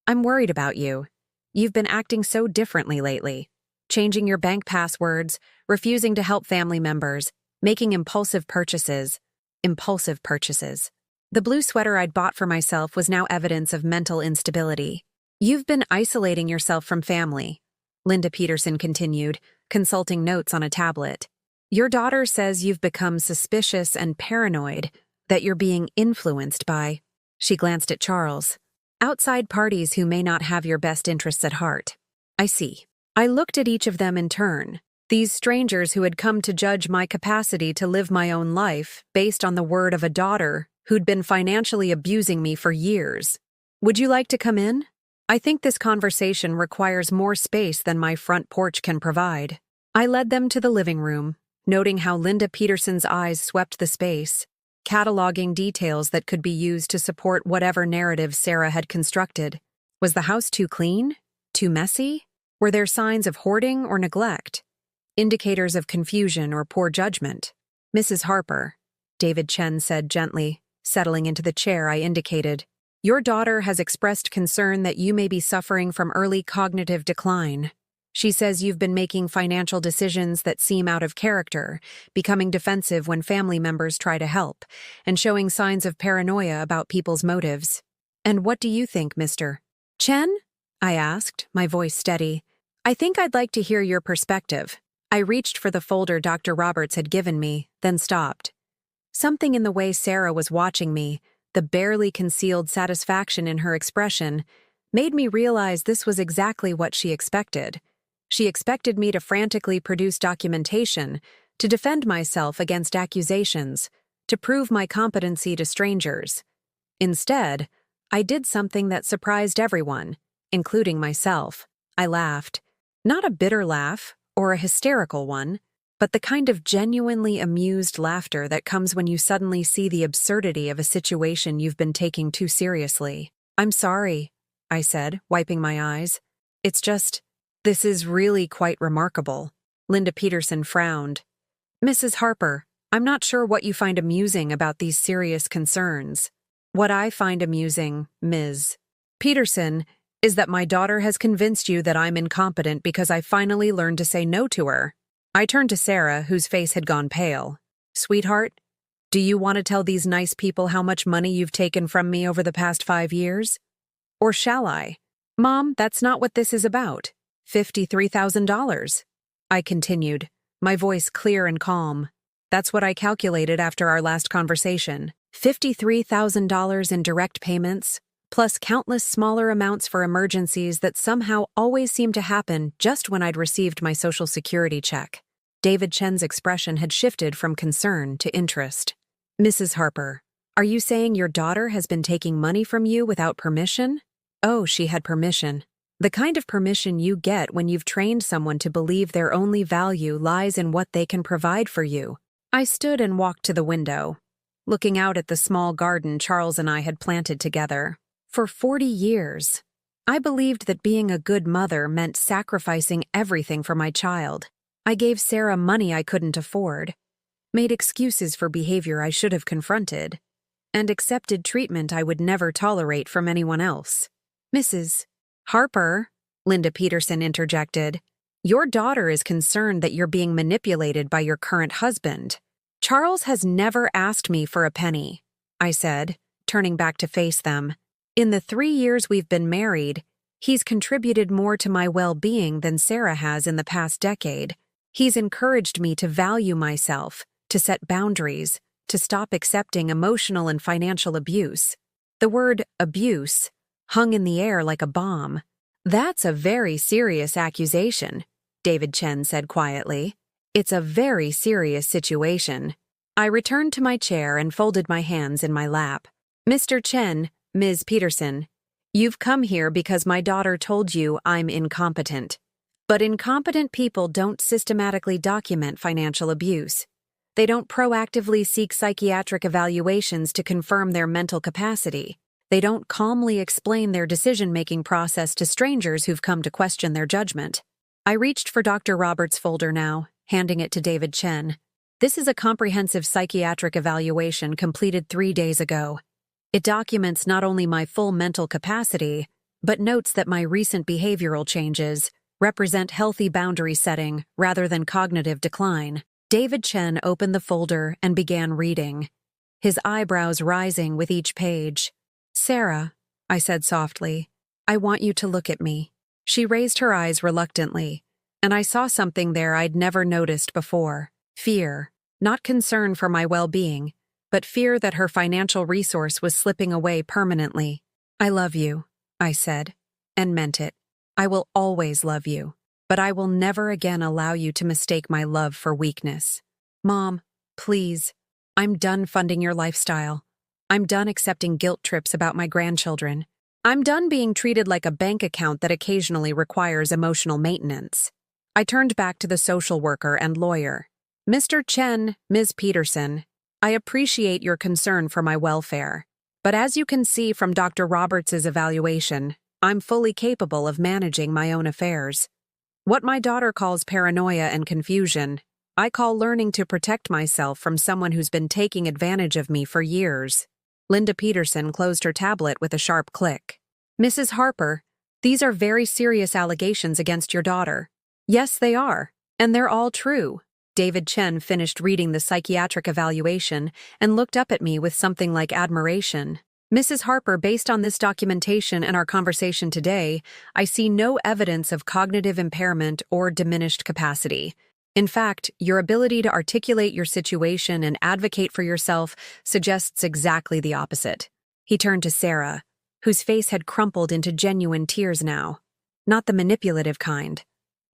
I'm worried about you. You've been acting so differently lately. Changing your bank passwords, refusing to help family members, making impulsive purchases. The blue sweater I'd bought for myself was now evidence of mental instability. "You've been isolating yourself from family," Linda Peterson continued, consulting notes on a tablet. "Your daughter says you've become suspicious and paranoid, that you're being influenced by," she glanced at Charles, "outside parties who may not have your best interests at heart." "I see." I looked at each of them in turn, these strangers who had come to judge my capacity to live my own life based on the word of a daughter who'd been financially abusing me for years. "Would you like to come in? I think this conversation requires more space than my front porch can provide." I led them to the living room, noting how Linda Peterson's eyes swept the space, cataloging details that could be used to support whatever narrative Sarah had constructed. Was the house too clean? Too messy? Were there signs of hoarding or neglect? Indicators of confusion or poor judgment? "Mrs. Harper," David Chen said gently, settling into the chair I indicated, "your daughter has expressed concern that you may be suffering from early cognitive decline. She says you've been making financial decisions that seem out of character, becoming defensive when family members try to help, and showing signs of paranoia about people's motives. And what do you think, Mr. Chen?" I asked, my voice steady. "I think I'd like to hear your perspective." I reached for the folder Dr. Roberts had given me, then stopped. Something in the way Sarah was watching me, the barely concealed satisfaction in her expression, made me realize this was exactly what she expected. She expected me to frantically produce documentation, to defend myself against accusations, to prove my competency to strangers. Instead, I did something that surprised everyone, including myself. I laughed. Not a bitter laugh, or a hysterical one, but the kind of genuinely amused laughter that comes when you suddenly see the absurdity of a situation you've been taking too seriously. "I'm sorry," I said, wiping my eyes. This is really quite remarkable." Linda Peterson frowned. "Mrs. Harper, I'm not sure what you find amusing about these serious concerns." "What I find amusing, Ms. Peterson, is that my daughter has convinced you that I'm incompetent because I finally learned to say no to her." I turned to Sarah, whose face had gone pale. "Sweetheart, do you want to tell these nice people how much money you've taken from me over the past 5 years? Or shall I?" "Mom, that's not what this is about. $53,000. I continued, my voice clear and calm. "That's what I calculated after our last conversation. $53,000 in direct payments, plus countless smaller amounts for emergencies that somehow always seemed to happen just when I'd received my Social Security check." David Chen's expression had shifted from concern to interest. "Mrs. Harper, are you saying your daughter has been taking money from you without permission?" "Oh, she had permission. The kind of permission you get when you've trained someone to believe their only value lies in what they can provide for you." I stood and walked to the window, looking out at the small garden Charles and I had planted together. For 40 years, I believed that being a good mother meant sacrificing everything for my child. I gave Sarah money I couldn't afford, made excuses for behavior I should have confronted, and accepted treatment I would never tolerate from anyone else. "Mrs. Harper," Linda Peterson interjected, "your daughter is concerned that you're being manipulated by your current husband." "Charles has never asked me for a penny," I said, turning back to face them. "In the 3 years we've been married, he's contributed more to my well-being than Sarah has in the past decade. He's encouraged me to value myself, to set boundaries, to stop accepting emotional and financial abuse. The word abuse hung in the air like a bomb. That's a very serious accusation, David Chen said quietly. It's a very serious situation. I returned to my chair and folded my hands in my lap. Mr. Chen, Ms. Peterson, you've come here because my daughter told you I'm incompetent. But incompetent people don't systematically document financial abuse. They don't proactively seek psychiatric evaluations to confirm their mental capacity. They don't calmly explain their decision-making process to strangers who've come to question their judgment. I reached for Dr. Roberts' folder now, handing it to David Chen. This is a comprehensive psychiatric evaluation completed 3 days ago. It documents not only my full mental capacity, but notes that my recent behavioral changes represent healthy boundary setting rather than cognitive decline. David Chen opened the folder and began reading, his eyebrows rising with each page. "Sarah," I said softly, "I want you to look at me." She raised her eyes reluctantly, and I saw something there I'd never noticed before. Fear, not concern for my well-being, but fear that her financial resource was slipping away permanently. "I love you," I said, and meant it. "I will always love you, but I will never again allow you to mistake my love for weakness. Mom, please, I'm done funding your lifestyle. I'm done accepting guilt trips about my grandchildren. I'm done being treated like a bank account that occasionally requires emotional maintenance." I turned back to the social worker and lawyer. "Mr. Chen, Ms. Peterson, I appreciate your concern for my welfare, but as you can see from Dr. Roberts' evaluation, I'm fully capable of managing my own affairs. What my daughter calls paranoia and confusion, I call learning to protect myself from someone who's been taking advantage of me for years." Linda Peterson closed her tablet with a sharp click. "Mrs. Harper, these are very serious allegations against your daughter." "Yes, they are, and they're all true." David Chen finished reading the psychiatric evaluation and looked up at me with something like admiration. "Mrs. Harper, based on this documentation and our conversation today, I see no evidence of cognitive impairment or diminished capacity. In fact, your ability to articulate your situation and advocate for yourself suggests exactly the opposite." He turned to Sarah, whose face had crumpled into genuine tears now. Not the manipulative kind,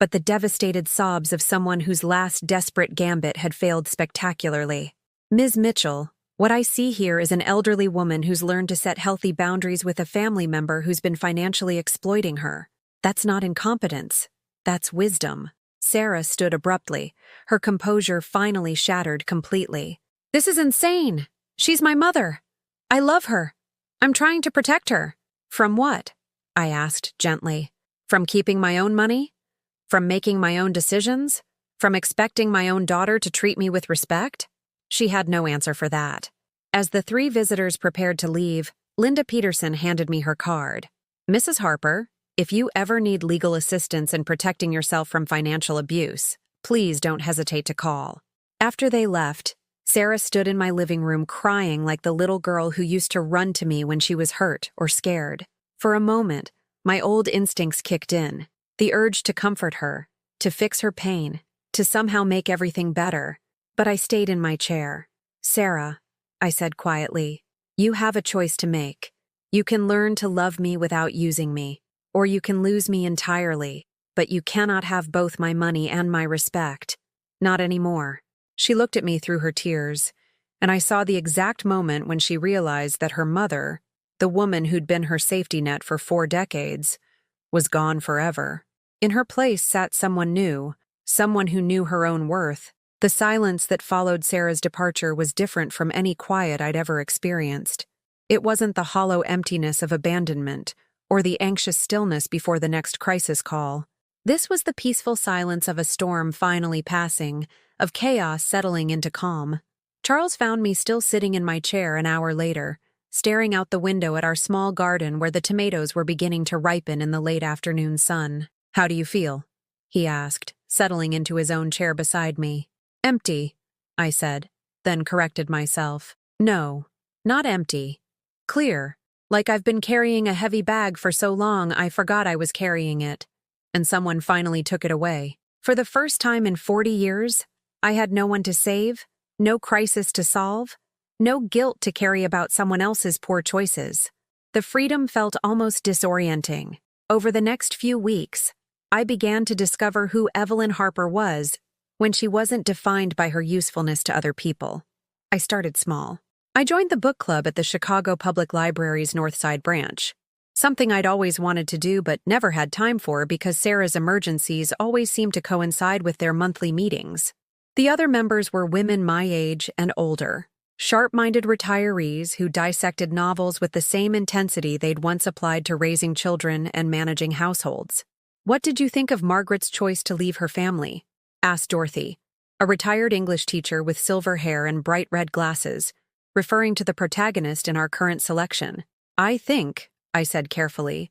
but the devastated sobs of someone whose last desperate gambit had failed spectacularly. "Ms. Mitchell, what I see here is an elderly woman who's learned to set healthy boundaries with a family member who's been financially exploiting her. That's not incompetence. That's wisdom." Sarah stood abruptly, her composure finally shattered completely. "This is insane! She's my mother! I love her! I'm trying to protect her!" "From what?" I asked gently. "From keeping my own money? From making my own decisions? From expecting my own daughter to treat me with respect?" She had no answer for that. As the 3 visitors prepared to leave, Linda Peterson handed me her card. "Mrs. Harper, if you ever need legal assistance in protecting yourself from financial abuse, please don't hesitate to call." After they left, Sarah stood in my living room crying like the little girl who used to run to me when she was hurt or scared. For a moment, my old instincts kicked in, the urge to comfort her, to fix her pain, to somehow make everything better. But I stayed in my chair. "Sarah," I said quietly, "you have a choice to make. You can learn to love me without using me. Or you can lose me entirely, but you cannot have both my money and my respect. Not anymore." She looked at me through her tears, and I saw the exact moment when she realized that her mother, the woman who'd been her safety net for 4 decades, was gone forever. In her place sat someone new, someone who knew her own worth. The silence that followed Sarah's departure was different from any quiet I'd ever experienced. It wasn't the hollow emptiness of abandonment, or the anxious stillness before the next crisis call. This was the peaceful silence of a storm finally passing, of chaos settling into calm. Charles found me still sitting in my chair an hour later, staring out the window at our small garden where the tomatoes were beginning to ripen in the late afternoon sun. "How do you feel?" he asked, settling into his own chair beside me. "Empty," I said, then corrected myself. "No, not empty. Clear. Like I've been carrying a heavy bag for so long I forgot I was carrying it. And someone finally took it away. For the first time in 40 years, I had no one to save, no crisis to solve, no guilt to carry about someone else's poor choices. The freedom felt almost disorienting. Over the next few weeks, I began to discover who Evelyn Harper was when she wasn't defined by her usefulness to other people. I started small. I joined the book club at the Chicago Public Library's Northside branch, something I'd always wanted to do but never had time for because Sarah's emergencies always seemed to coincide with their monthly meetings. The other members were women my age and older, sharp-minded retirees who dissected novels with the same intensity they'd once applied to raising children and managing households. "What did you think of Margaret's choice to leave her family?" asked Dorothy, a retired English teacher with silver hair and bright red glasses, referring to the protagonist in our current selection. "I think," I said carefully,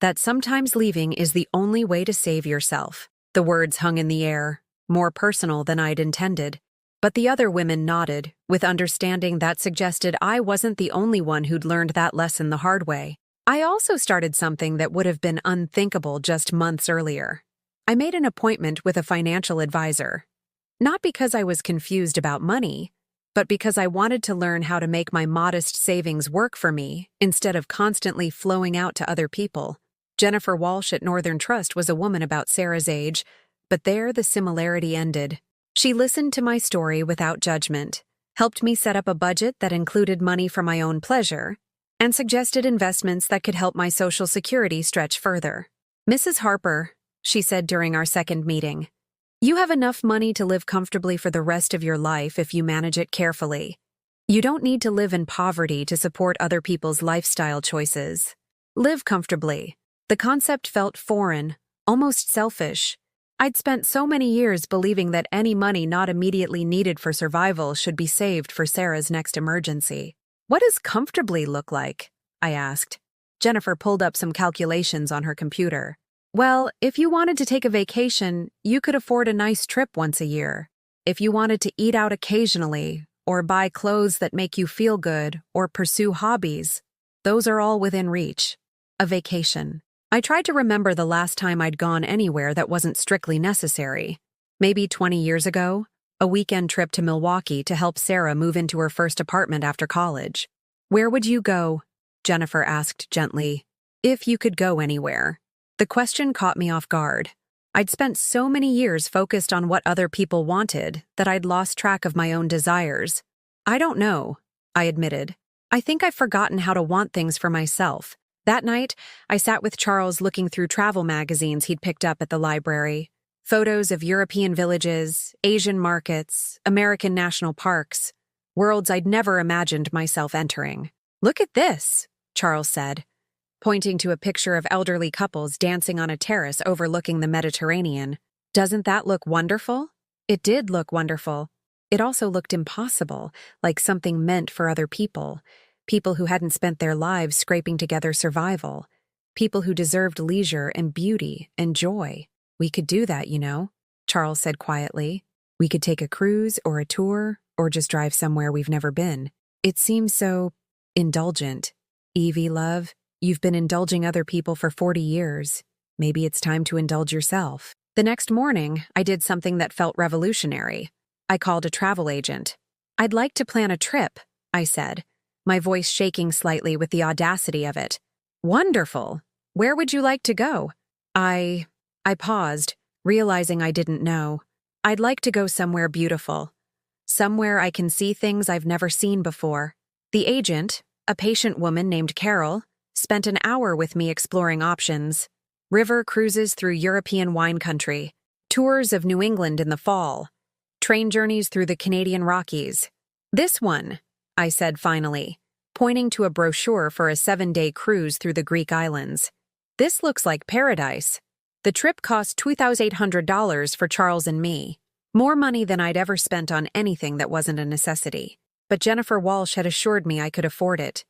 "that sometimes leaving is the only way to save yourself." The words hung in the air, more personal than I'd intended, but the other women nodded, with understanding that suggested I wasn't the only one who'd learned that lesson the hard way. I also started something that would have been unthinkable just months earlier. I made an appointment with a financial advisor. Not because I was confused about money, but because I wanted to learn how to make my modest savings work for me instead of constantly flowing out to other people. Jennifer Walsh at Northern Trust was a woman about Sarah's age, but there the similarity ended. She listened to my story without judgment, helped me set up a budget that included money for my own pleasure, and suggested investments that could help my Social Security stretch further. "Mrs. Harper," she said during our second meeting, "you have enough money to live comfortably for the rest of your life if you manage it carefully. You don't need to live in poverty to support other people's lifestyle choices. Live comfortably." The concept felt foreign, almost selfish. I'd spent so many years believing that any money not immediately needed for survival should be saved for Sarah's next emergency. "What does comfortably look like?" I asked. Jennifer pulled up some calculations on her computer. "Well, if you wanted to take a vacation, you could afford a nice trip once a year. If you wanted to eat out occasionally, or buy clothes that make you feel good, or pursue hobbies, those are all within reach. A vacation." I tried to remember the last time I'd gone anywhere that wasn't strictly necessary. Maybe 20 years ago, a weekend trip to Milwaukee to help Sarah move into her first apartment after college. "Where would you go?" Jennifer asked gently. "If you could go anywhere." The question caught me off guard. I'd spent so many years focused on what other people wanted that I'd lost track of my own desires. "I don't know," I admitted. "I think I've forgotten how to want things for myself." That night, I sat with Charles looking through travel magazines he'd picked up at the library. Photos of European villages, Asian markets, American national parks, worlds I'd never imagined myself entering. "Look at this," Charles said, pointing to a picture of elderly couples dancing on a terrace overlooking the Mediterranean. "Doesn't that look wonderful?" It did look wonderful. It also looked impossible, like something meant for other people. People who hadn't spent their lives scraping together survival. People who deserved leisure and beauty and joy. "We could do that, you know," Charles said quietly. "We could take a cruise or a tour or just drive somewhere we've never been. It seems so indulgent. Evie, love, you've been indulging other people for 40 years. Maybe it's time to indulge yourself." The next morning, I did something that felt revolutionary. I called a travel agent. "I'd like to plan a trip," I said, my voice shaking slightly with the audacity of it. "Wonderful! Where would you like to go?" I paused, realizing I didn't know. "I'd like to go somewhere beautiful. Somewhere I can see things I've never seen before." The agent, a patient woman named Carol, spent an hour with me exploring options. River cruises through European wine country, tours of New England in the fall, train journeys through the Canadian Rockies. "This one," I said finally, pointing to a brochure for a 7-day cruise through the Greek islands. "This looks like paradise." The trip cost $2,800 for Charles and me, more money than I'd ever spent on anything that wasn't a necessity. But Jennifer Walsh had assured me I could afford it.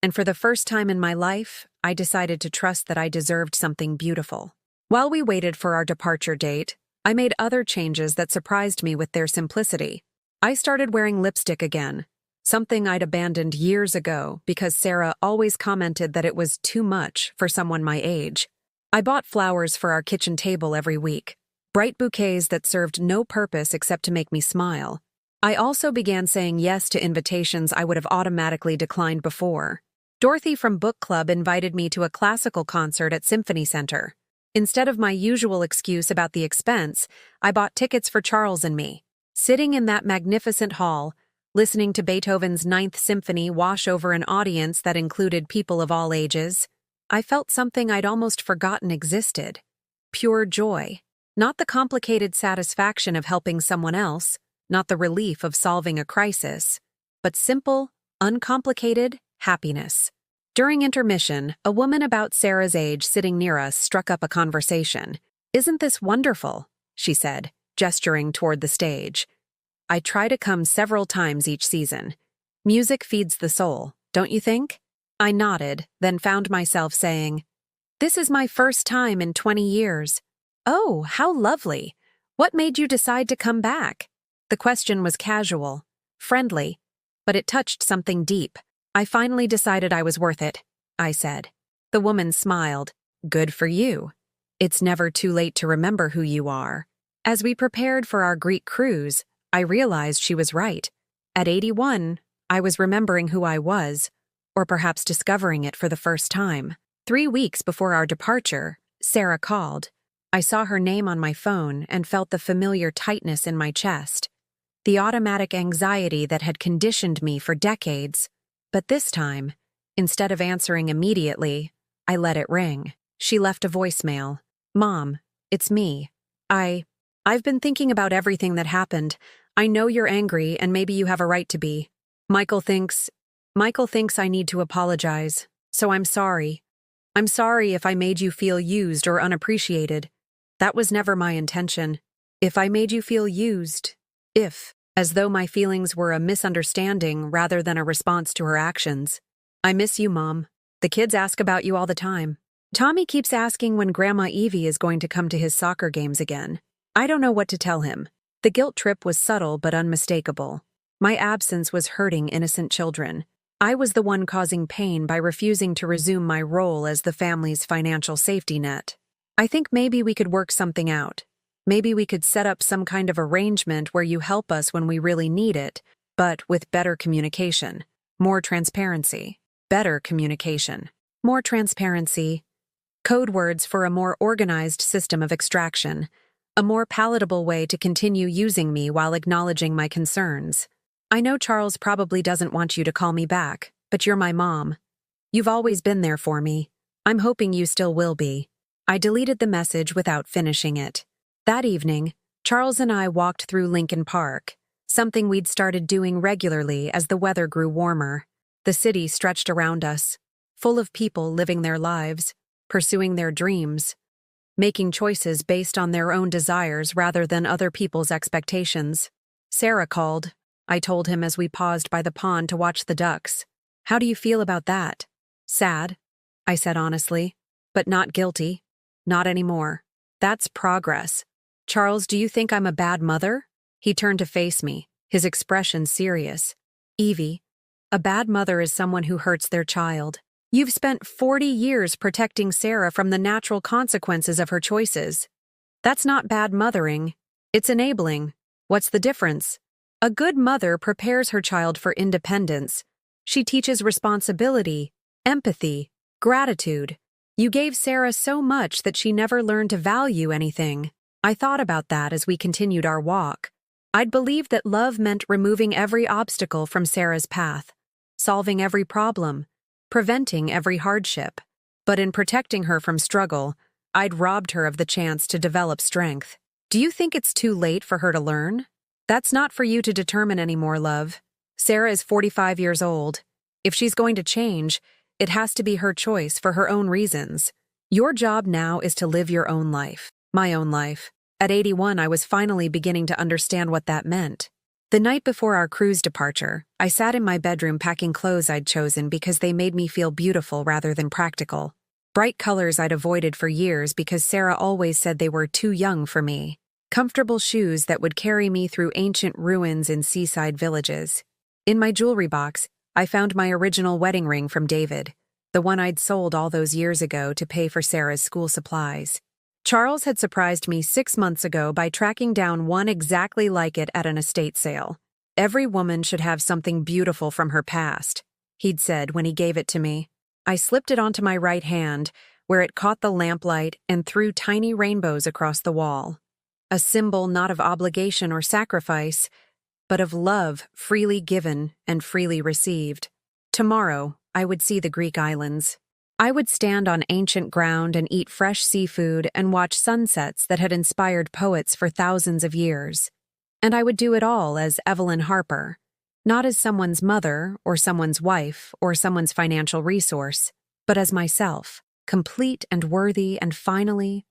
And for the first time in my life, I decided to trust that I deserved something beautiful. While we waited for our departure date, I made other changes that surprised me with their simplicity. I started wearing lipstick again, something I'd abandoned years ago because Sarah always commented that it was too much for someone my age. I bought flowers for our kitchen table every week, bright bouquets that served no purpose except to make me smile. I also began saying yes to invitations I would have automatically declined before. Dorothy from book club invited me to a classical concert at Symphony Center. Instead of my usual excuse about the expense, I bought tickets for Charles and me. Sitting in that magnificent hall, listening to Beethoven's Ninth Symphony wash over an audience that included people of all ages, I felt something I'd almost forgotten existed. Pure joy. Not the complicated satisfaction of helping someone else, not the relief of solving a crisis, but simple, uncomplicated happiness. During intermission, a woman about Sarah's age sitting near us struck up a conversation. "Isn't this wonderful?" she said, gesturing toward the stage. "I try to come several times each season. Music feeds the soul, don't you think?" I nodded, then found myself saying, "This is my first time in 20 years. "Oh, how lovely. What made you decide to come back?" The question was casual, friendly, but it touched something deep. "I finally decided I was worth it," I said. The woman smiled. "Good for you. It's never too late to remember who you are." As we prepared for our Greek cruise, I realized she was right. At 81, I was remembering who I was, or perhaps discovering it for the first time. 3 weeks before our departure, Sarah called. I saw her name on my phone and felt the familiar tightness in my chest, the automatic anxiety that had conditioned me for decades. But this time, instead of answering immediately, I let it ring. She left a voicemail. "Mom, it's me. I've been thinking about everything that happened. I know you're angry and maybe you have a right to be. Michael thinks I need to apologize, so I'm sorry. I'm sorry if I made you feel used or unappreciated. That was never my intention. If I made you feel used, as though my feelings were a misunderstanding rather than a response to her actions. I miss you, Mom. The kids ask about you all the time. Tommy keeps asking when Grandma Evie is going to come to his soccer games again. I don't know what to tell him." The guilt trip was subtle but unmistakable. My absence was hurting innocent children. I was the one causing pain by refusing to resume my role as the family's financial safety net. "I think maybe we could work something out. Maybe we could set up some kind of arrangement where you help us when we really need it, but with better communication, more transparency, better communication, more transparency, code words for a more organized system of extraction, a more palatable way to continue using me while acknowledging my concerns. I know Charles probably doesn't want you to call me back, but you're my mom. You've always been there for me. I'm hoping you still will be." I deleted the message without finishing it. That evening, Charles and I walked through Lincoln Park, something we'd started doing regularly as the weather grew warmer. The city stretched around us, full of people living their lives, pursuing their dreams, making choices based on their own desires rather than other people's expectations. "Sarah called," I told him as we paused by the pond to watch the ducks. "How do you feel about that?" "Sad," I said honestly, "but not guilty. Not anymore. That's progress." "Charles, do you think I'm a bad mother?" He turned to face me, his expression serious. "Evie, a bad mother is someone who hurts their child. You've spent 40 years protecting Sarah from the natural consequences of her choices. That's not bad mothering. It's enabling. What's the difference? A good mother prepares her child for independence. She teaches responsibility, empathy, gratitude. You gave Sarah so much that she never learned to value anything." I thought about that as we continued our walk. I'd believed that love meant removing every obstacle from Sarah's path, solving every problem, preventing every hardship. But in protecting her from struggle, I'd robbed her of the chance to develop strength. "Do you think it's too late for her to learn?" "That's not for you to determine anymore, love. Sarah is 45 years old. If she's going to change, it has to be her choice for her own reasons. Your job now is to live your own life, my own life." At 81, I was finally beginning to understand what that meant. The night before our cruise departure, I sat in my bedroom packing clothes I'd chosen because they made me feel beautiful rather than practical. Bright colors I'd avoided for years because Sarah always said they were too young for me. Comfortable shoes that would carry me through ancient ruins in seaside villages. In my jewelry box, I found my original wedding ring from David, the one I'd sold all those years ago to pay for Sarah's school supplies. Charles had surprised me 6 months ago by tracking down one exactly like it at an estate sale. "Every woman should have something beautiful from her past," he'd said when he gave it to me. I slipped it onto my right hand, where it caught the lamplight and threw tiny rainbows across the wall. A symbol not of obligation or sacrifice, but of love freely given and freely received. Tomorrow, I would see the Greek islands. I would stand on ancient ground and eat fresh seafood and watch sunsets that had inspired poets for thousands of years. And I would do it all as Evelyn Harper, not as someone's mother or someone's wife or someone's financial resource, but as myself, complete and worthy and finally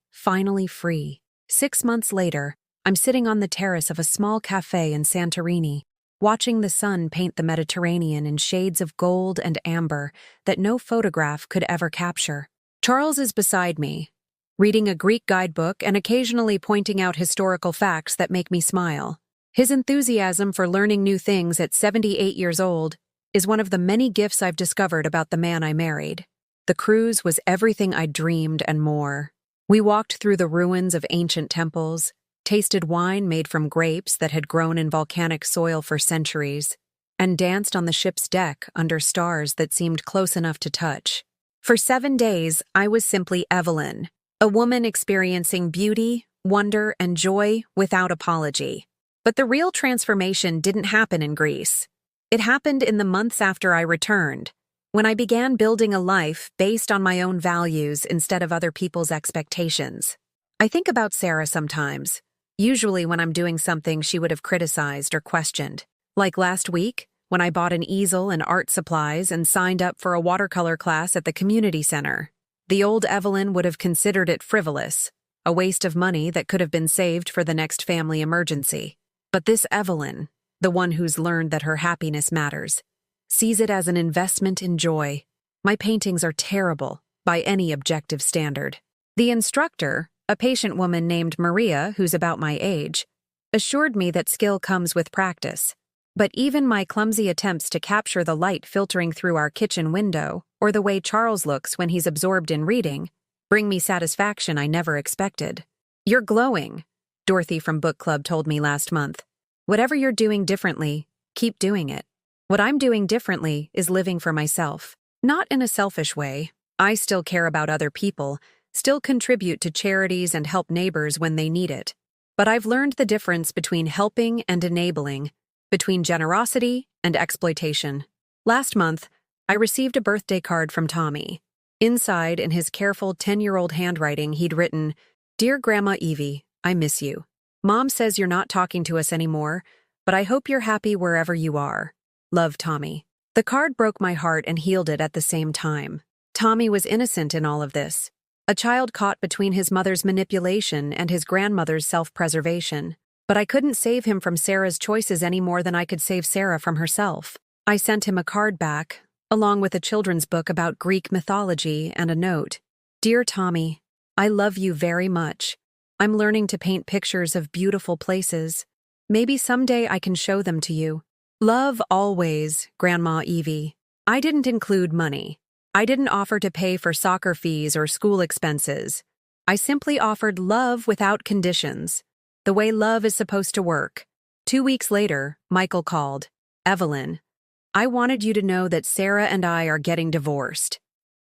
free. 6 months later, I'm sitting on the terrace of a small cafe in Santorini, watching the sun paint the Mediterranean in shades of gold and amber that no photograph could ever capture. Charles is beside me, reading a Greek guidebook and occasionally pointing out historical facts that make me smile. His enthusiasm for learning new things at 78 years old is one of the many gifts I've discovered about the man I married. The cruise was everything I dreamed and more. We walked through the ruins of ancient temples, tasted wine made from grapes that had grown in volcanic soil for centuries, and danced on the ship's deck under stars that seemed close enough to touch. For 7 days, I was simply Evelyn, a woman experiencing beauty, wonder, and joy without apology. But the real transformation didn't happen in Greece. It happened in the months after I returned, when I began building a life based on my own values instead of other people's expectations. I think about Sarah sometimes, usually when I'm doing something she would have criticized or questioned. Like last week, when I bought an easel and art supplies and signed up for a watercolor class at the community center. The old Evelyn would have considered it frivolous, a waste of money that could have been saved for the next family emergency. But this Evelyn, the one who's learned that her happiness matters, sees it as an investment in joy. My paintings are terrible by any objective standard. The instructor, a patient woman named Maria, who's about my age, assured me that skill comes with practice. But even my clumsy attempts to capture the light filtering through our kitchen window, or the way Charles looks when he's absorbed in reading, bring me satisfaction I never expected. "You're glowing," Dorothy from book club told me last month. "Whatever you're doing differently, keep doing it." What I'm doing differently is living for myself. Not in a selfish way. I still care about other people, still contribute to charities and help neighbors when they need it. But I've learned the difference between helping and enabling, between generosity and exploitation. Last month, I received a birthday card from Tommy. Inside, in his careful 10-year-old handwriting, he'd written, "Dear Grandma Evie, I miss you. Mom says you're not talking to us anymore, but I hope you're happy wherever you are. Love, Tommy." The card broke my heart and healed it at the same time. Tommy was innocent in all of this. A child caught between his mother's manipulation and his grandmother's self-preservation. But I couldn't save him from Sarah's choices any more than I could save Sarah from herself. I sent him a card back, along with a children's book about Greek mythology and a note. "Dear Tommy, I love you very much. I'm learning to paint pictures of beautiful places. Maybe someday I can show them to you. Love always, Grandma Evie." I didn't include money. I didn't offer to pay for soccer fees or school expenses. I simply offered love without conditions. The way love is supposed to work. 2 weeks later, Michael called. "Evelyn, I wanted you to know that Sarah and I are getting divorced."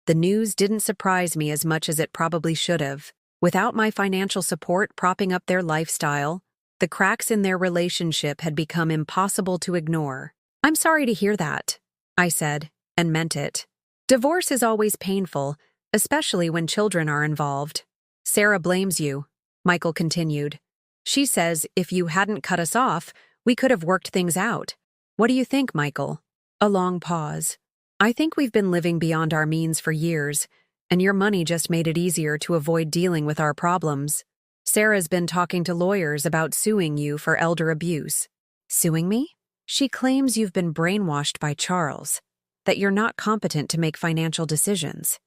The news didn't surprise me as much as it probably should have. Without my financial support propping up their lifestyle, the cracks in their relationship had become impossible to ignore. "I'm sorry to hear that," I said, and meant it. Divorce is always painful, especially when children are involved. "Sarah blames you," Michael continued. "She says if you hadn't cut us off, we could have worked things out. What do you think, Michael?" A long pause. "I think we've been living beyond our means for years, and your money just made it easier to avoid dealing with our problems. Sarah's been talking to lawyers about suing you for elder abuse." "Suing me?" "She claims you've been brainwashed by Charles, that you're not competent to make financial decisions.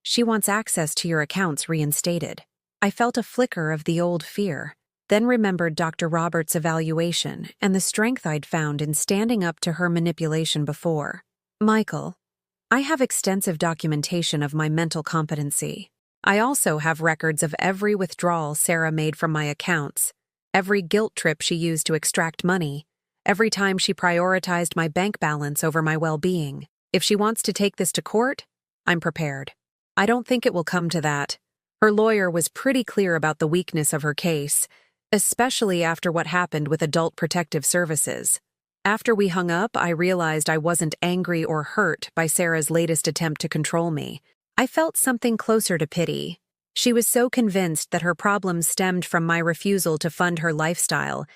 She wants access to your accounts reinstated." I felt a flicker of the old fear, then remembered Dr. Roberts' evaluation and the strength I'd found in standing up to her manipulation before. "Michael, I have extensive documentation of my mental competency. I also have records of every withdrawal Sarah made from my accounts, every guilt trip she used to extract money, every time she prioritized my bank balance over my well-being. If she wants to take this to court, I'm prepared. I don't think it will come to that. Her lawyer was pretty clear about the weakness of her case, especially after what happened with Adult Protective Services. After we hung up, I realized I wasn't angry or hurt by Sarah's latest attempt to control me. I felt something closer to pity. She was so convinced that her problems stemmed from my refusal to fund her lifestyle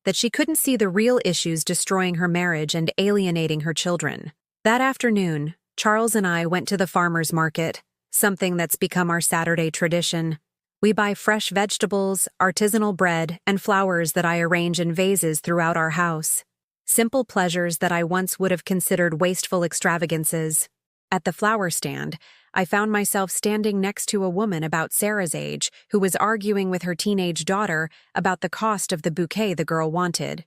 that she couldn't see the real issues destroying her marriage and alienating her children. That afternoon, Charles and I went to the farmer's market, something that's become our Saturday tradition. We buy fresh vegetables, artisanal bread, and flowers that I arrange in vases throughout our house. Simple pleasures that I once would have considered wasteful extravagances. At the flower stand, I found myself standing next to a woman about Sarah's age who was arguing with her teenage daughter about the cost of the bouquet the girl wanted.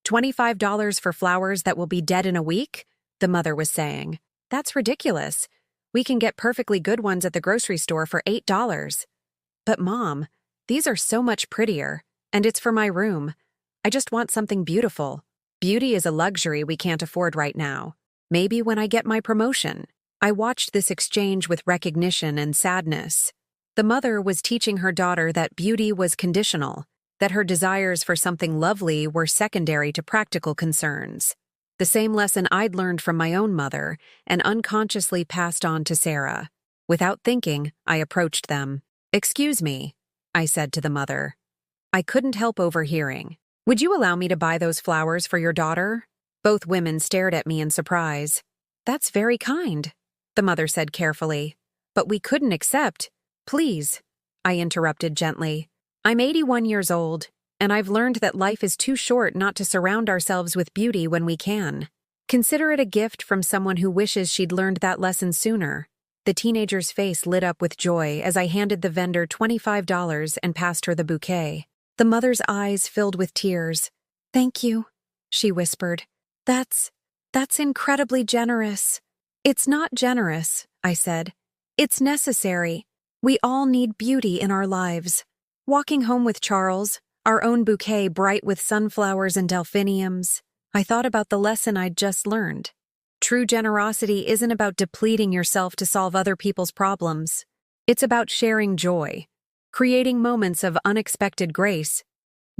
$25 for flowers that will be dead in a week? The mother was saying. That's ridiculous. We can get perfectly good ones at the grocery store for $8. But Mom, these are so much prettier, and it's for my room. I just want something beautiful. Beauty is a luxury we can't afford right now. Maybe when I get my promotion. I watched this exchange with recognition and sadness. The mother was teaching her daughter that beauty was conditional, that her desires for something lovely were secondary to practical concerns. The same lesson I'd learned from my own mother and unconsciously passed on to Sarah. Without thinking, I approached them. "Excuse me," I said to the mother. I couldn't help overhearing. "Would you allow me to buy those flowers for your daughter?" Both women stared at me in surprise. "That's very kind," the mother said carefully. "But we couldn't accept." "Please," I interrupted gently. "I'm 81 years old, and I've learned that life is too short not to surround ourselves with beauty when we can. Consider it a gift from someone who wishes she'd learned that lesson sooner." The teenager's face lit up with joy as I handed the vendor $25 and passed her the bouquet. The mother's eyes filled with tears. "Thank you," she whispered. That's incredibly generous." "It's not generous," I said. "It's necessary. We all need beauty in our lives." Walking home with Charles, our own bouquet bright with sunflowers and delphiniums, I thought about the lesson I'd just learned. True generosity isn't about depleting yourself to solve other people's problems. It's about sharing joy, creating moments of unexpected grace,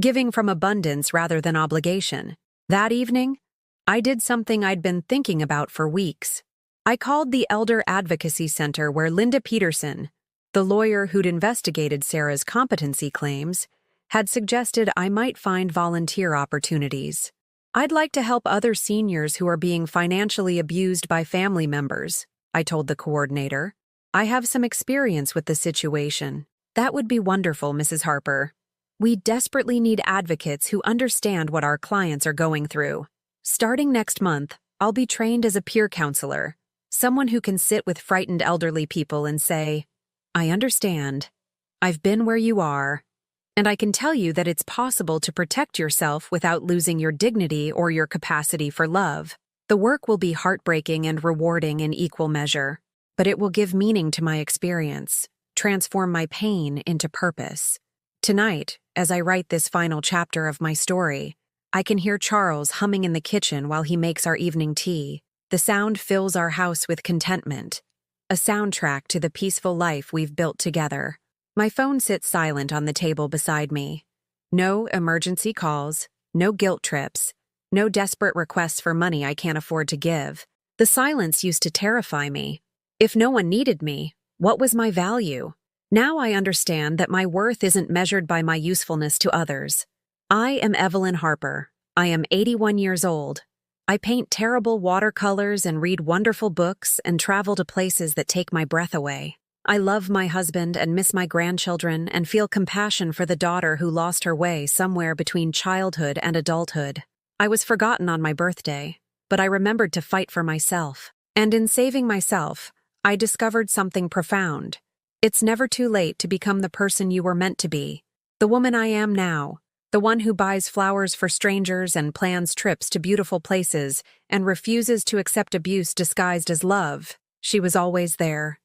giving from abundance rather than obligation. That evening, I did something I'd been thinking about for weeks. I called the Elder Advocacy Center where Linda Peterson, the lawyer who'd investigated Sarah's competency claims, had suggested I might find volunteer opportunities. "I'd like to help other seniors who are being financially abused by family members," I told the coordinator. "I have some experience with the situation." "That would be wonderful, Mrs. Harper. We desperately need advocates who understand what our clients are going through. Starting next month, I'll be trained as a peer counselor, someone who can sit with frightened elderly people and say, 'I understand. I've been where you are. And I can tell you that it's possible to protect yourself without losing your dignity or your capacity for love.' The work will be heartbreaking and rewarding in equal measure, but it will give meaning to my experience, transform my pain into purpose. Tonight, as I write this final chapter of my story, I can hear Charles humming in the kitchen while he makes our evening tea. The sound fills our house with contentment, a soundtrack to the peaceful life we've built together. My phone sits silent on the table beside me. No emergency calls, no guilt trips, no desperate requests for money I can't afford to give. The silence used to terrify me. If no one needed me, what was my value? Now I understand that my worth isn't measured by my usefulness to others. I am Evelyn Harper. I am 81 years old. I paint terrible watercolors and read wonderful books and travel to places that take my breath away. I love my husband and miss my grandchildren and feel compassion for the daughter who lost her way somewhere between childhood and adulthood. I was forgotten on my birthday, but I remembered to fight for myself. And in saving myself, I discovered something profound. It's never too late to become the person you were meant to be. The woman I am now, the one who buys flowers for strangers and plans trips to beautiful places and refuses to accept abuse disguised as love, she was always there,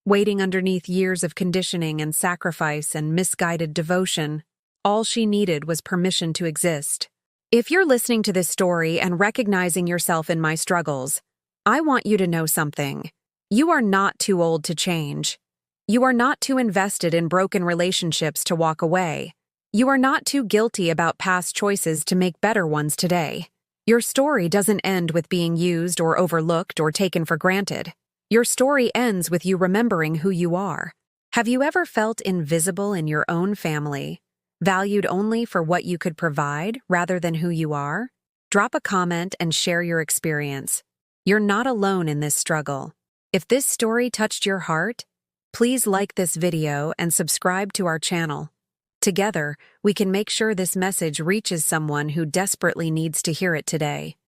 waiting underneath years of conditioning and sacrifice and misguided devotion. All she needed was permission to exist. If you're listening to this story and recognizing yourself in my struggles, I want you to know something. You are not too old to change. You are not too invested in broken relationships to walk away. You are not too guilty about past choices to make better ones today. Your story doesn't end with being used or overlooked or taken for granted. Your story ends with you remembering who you are. Have you ever felt invisible in your own family, valued only for what you could provide rather than who you are? Drop a comment and share your experience. You're not alone in this struggle. If this story touched your heart, please like this video and subscribe to our channel. Together, we can make sure this message reaches someone who desperately needs to hear it today.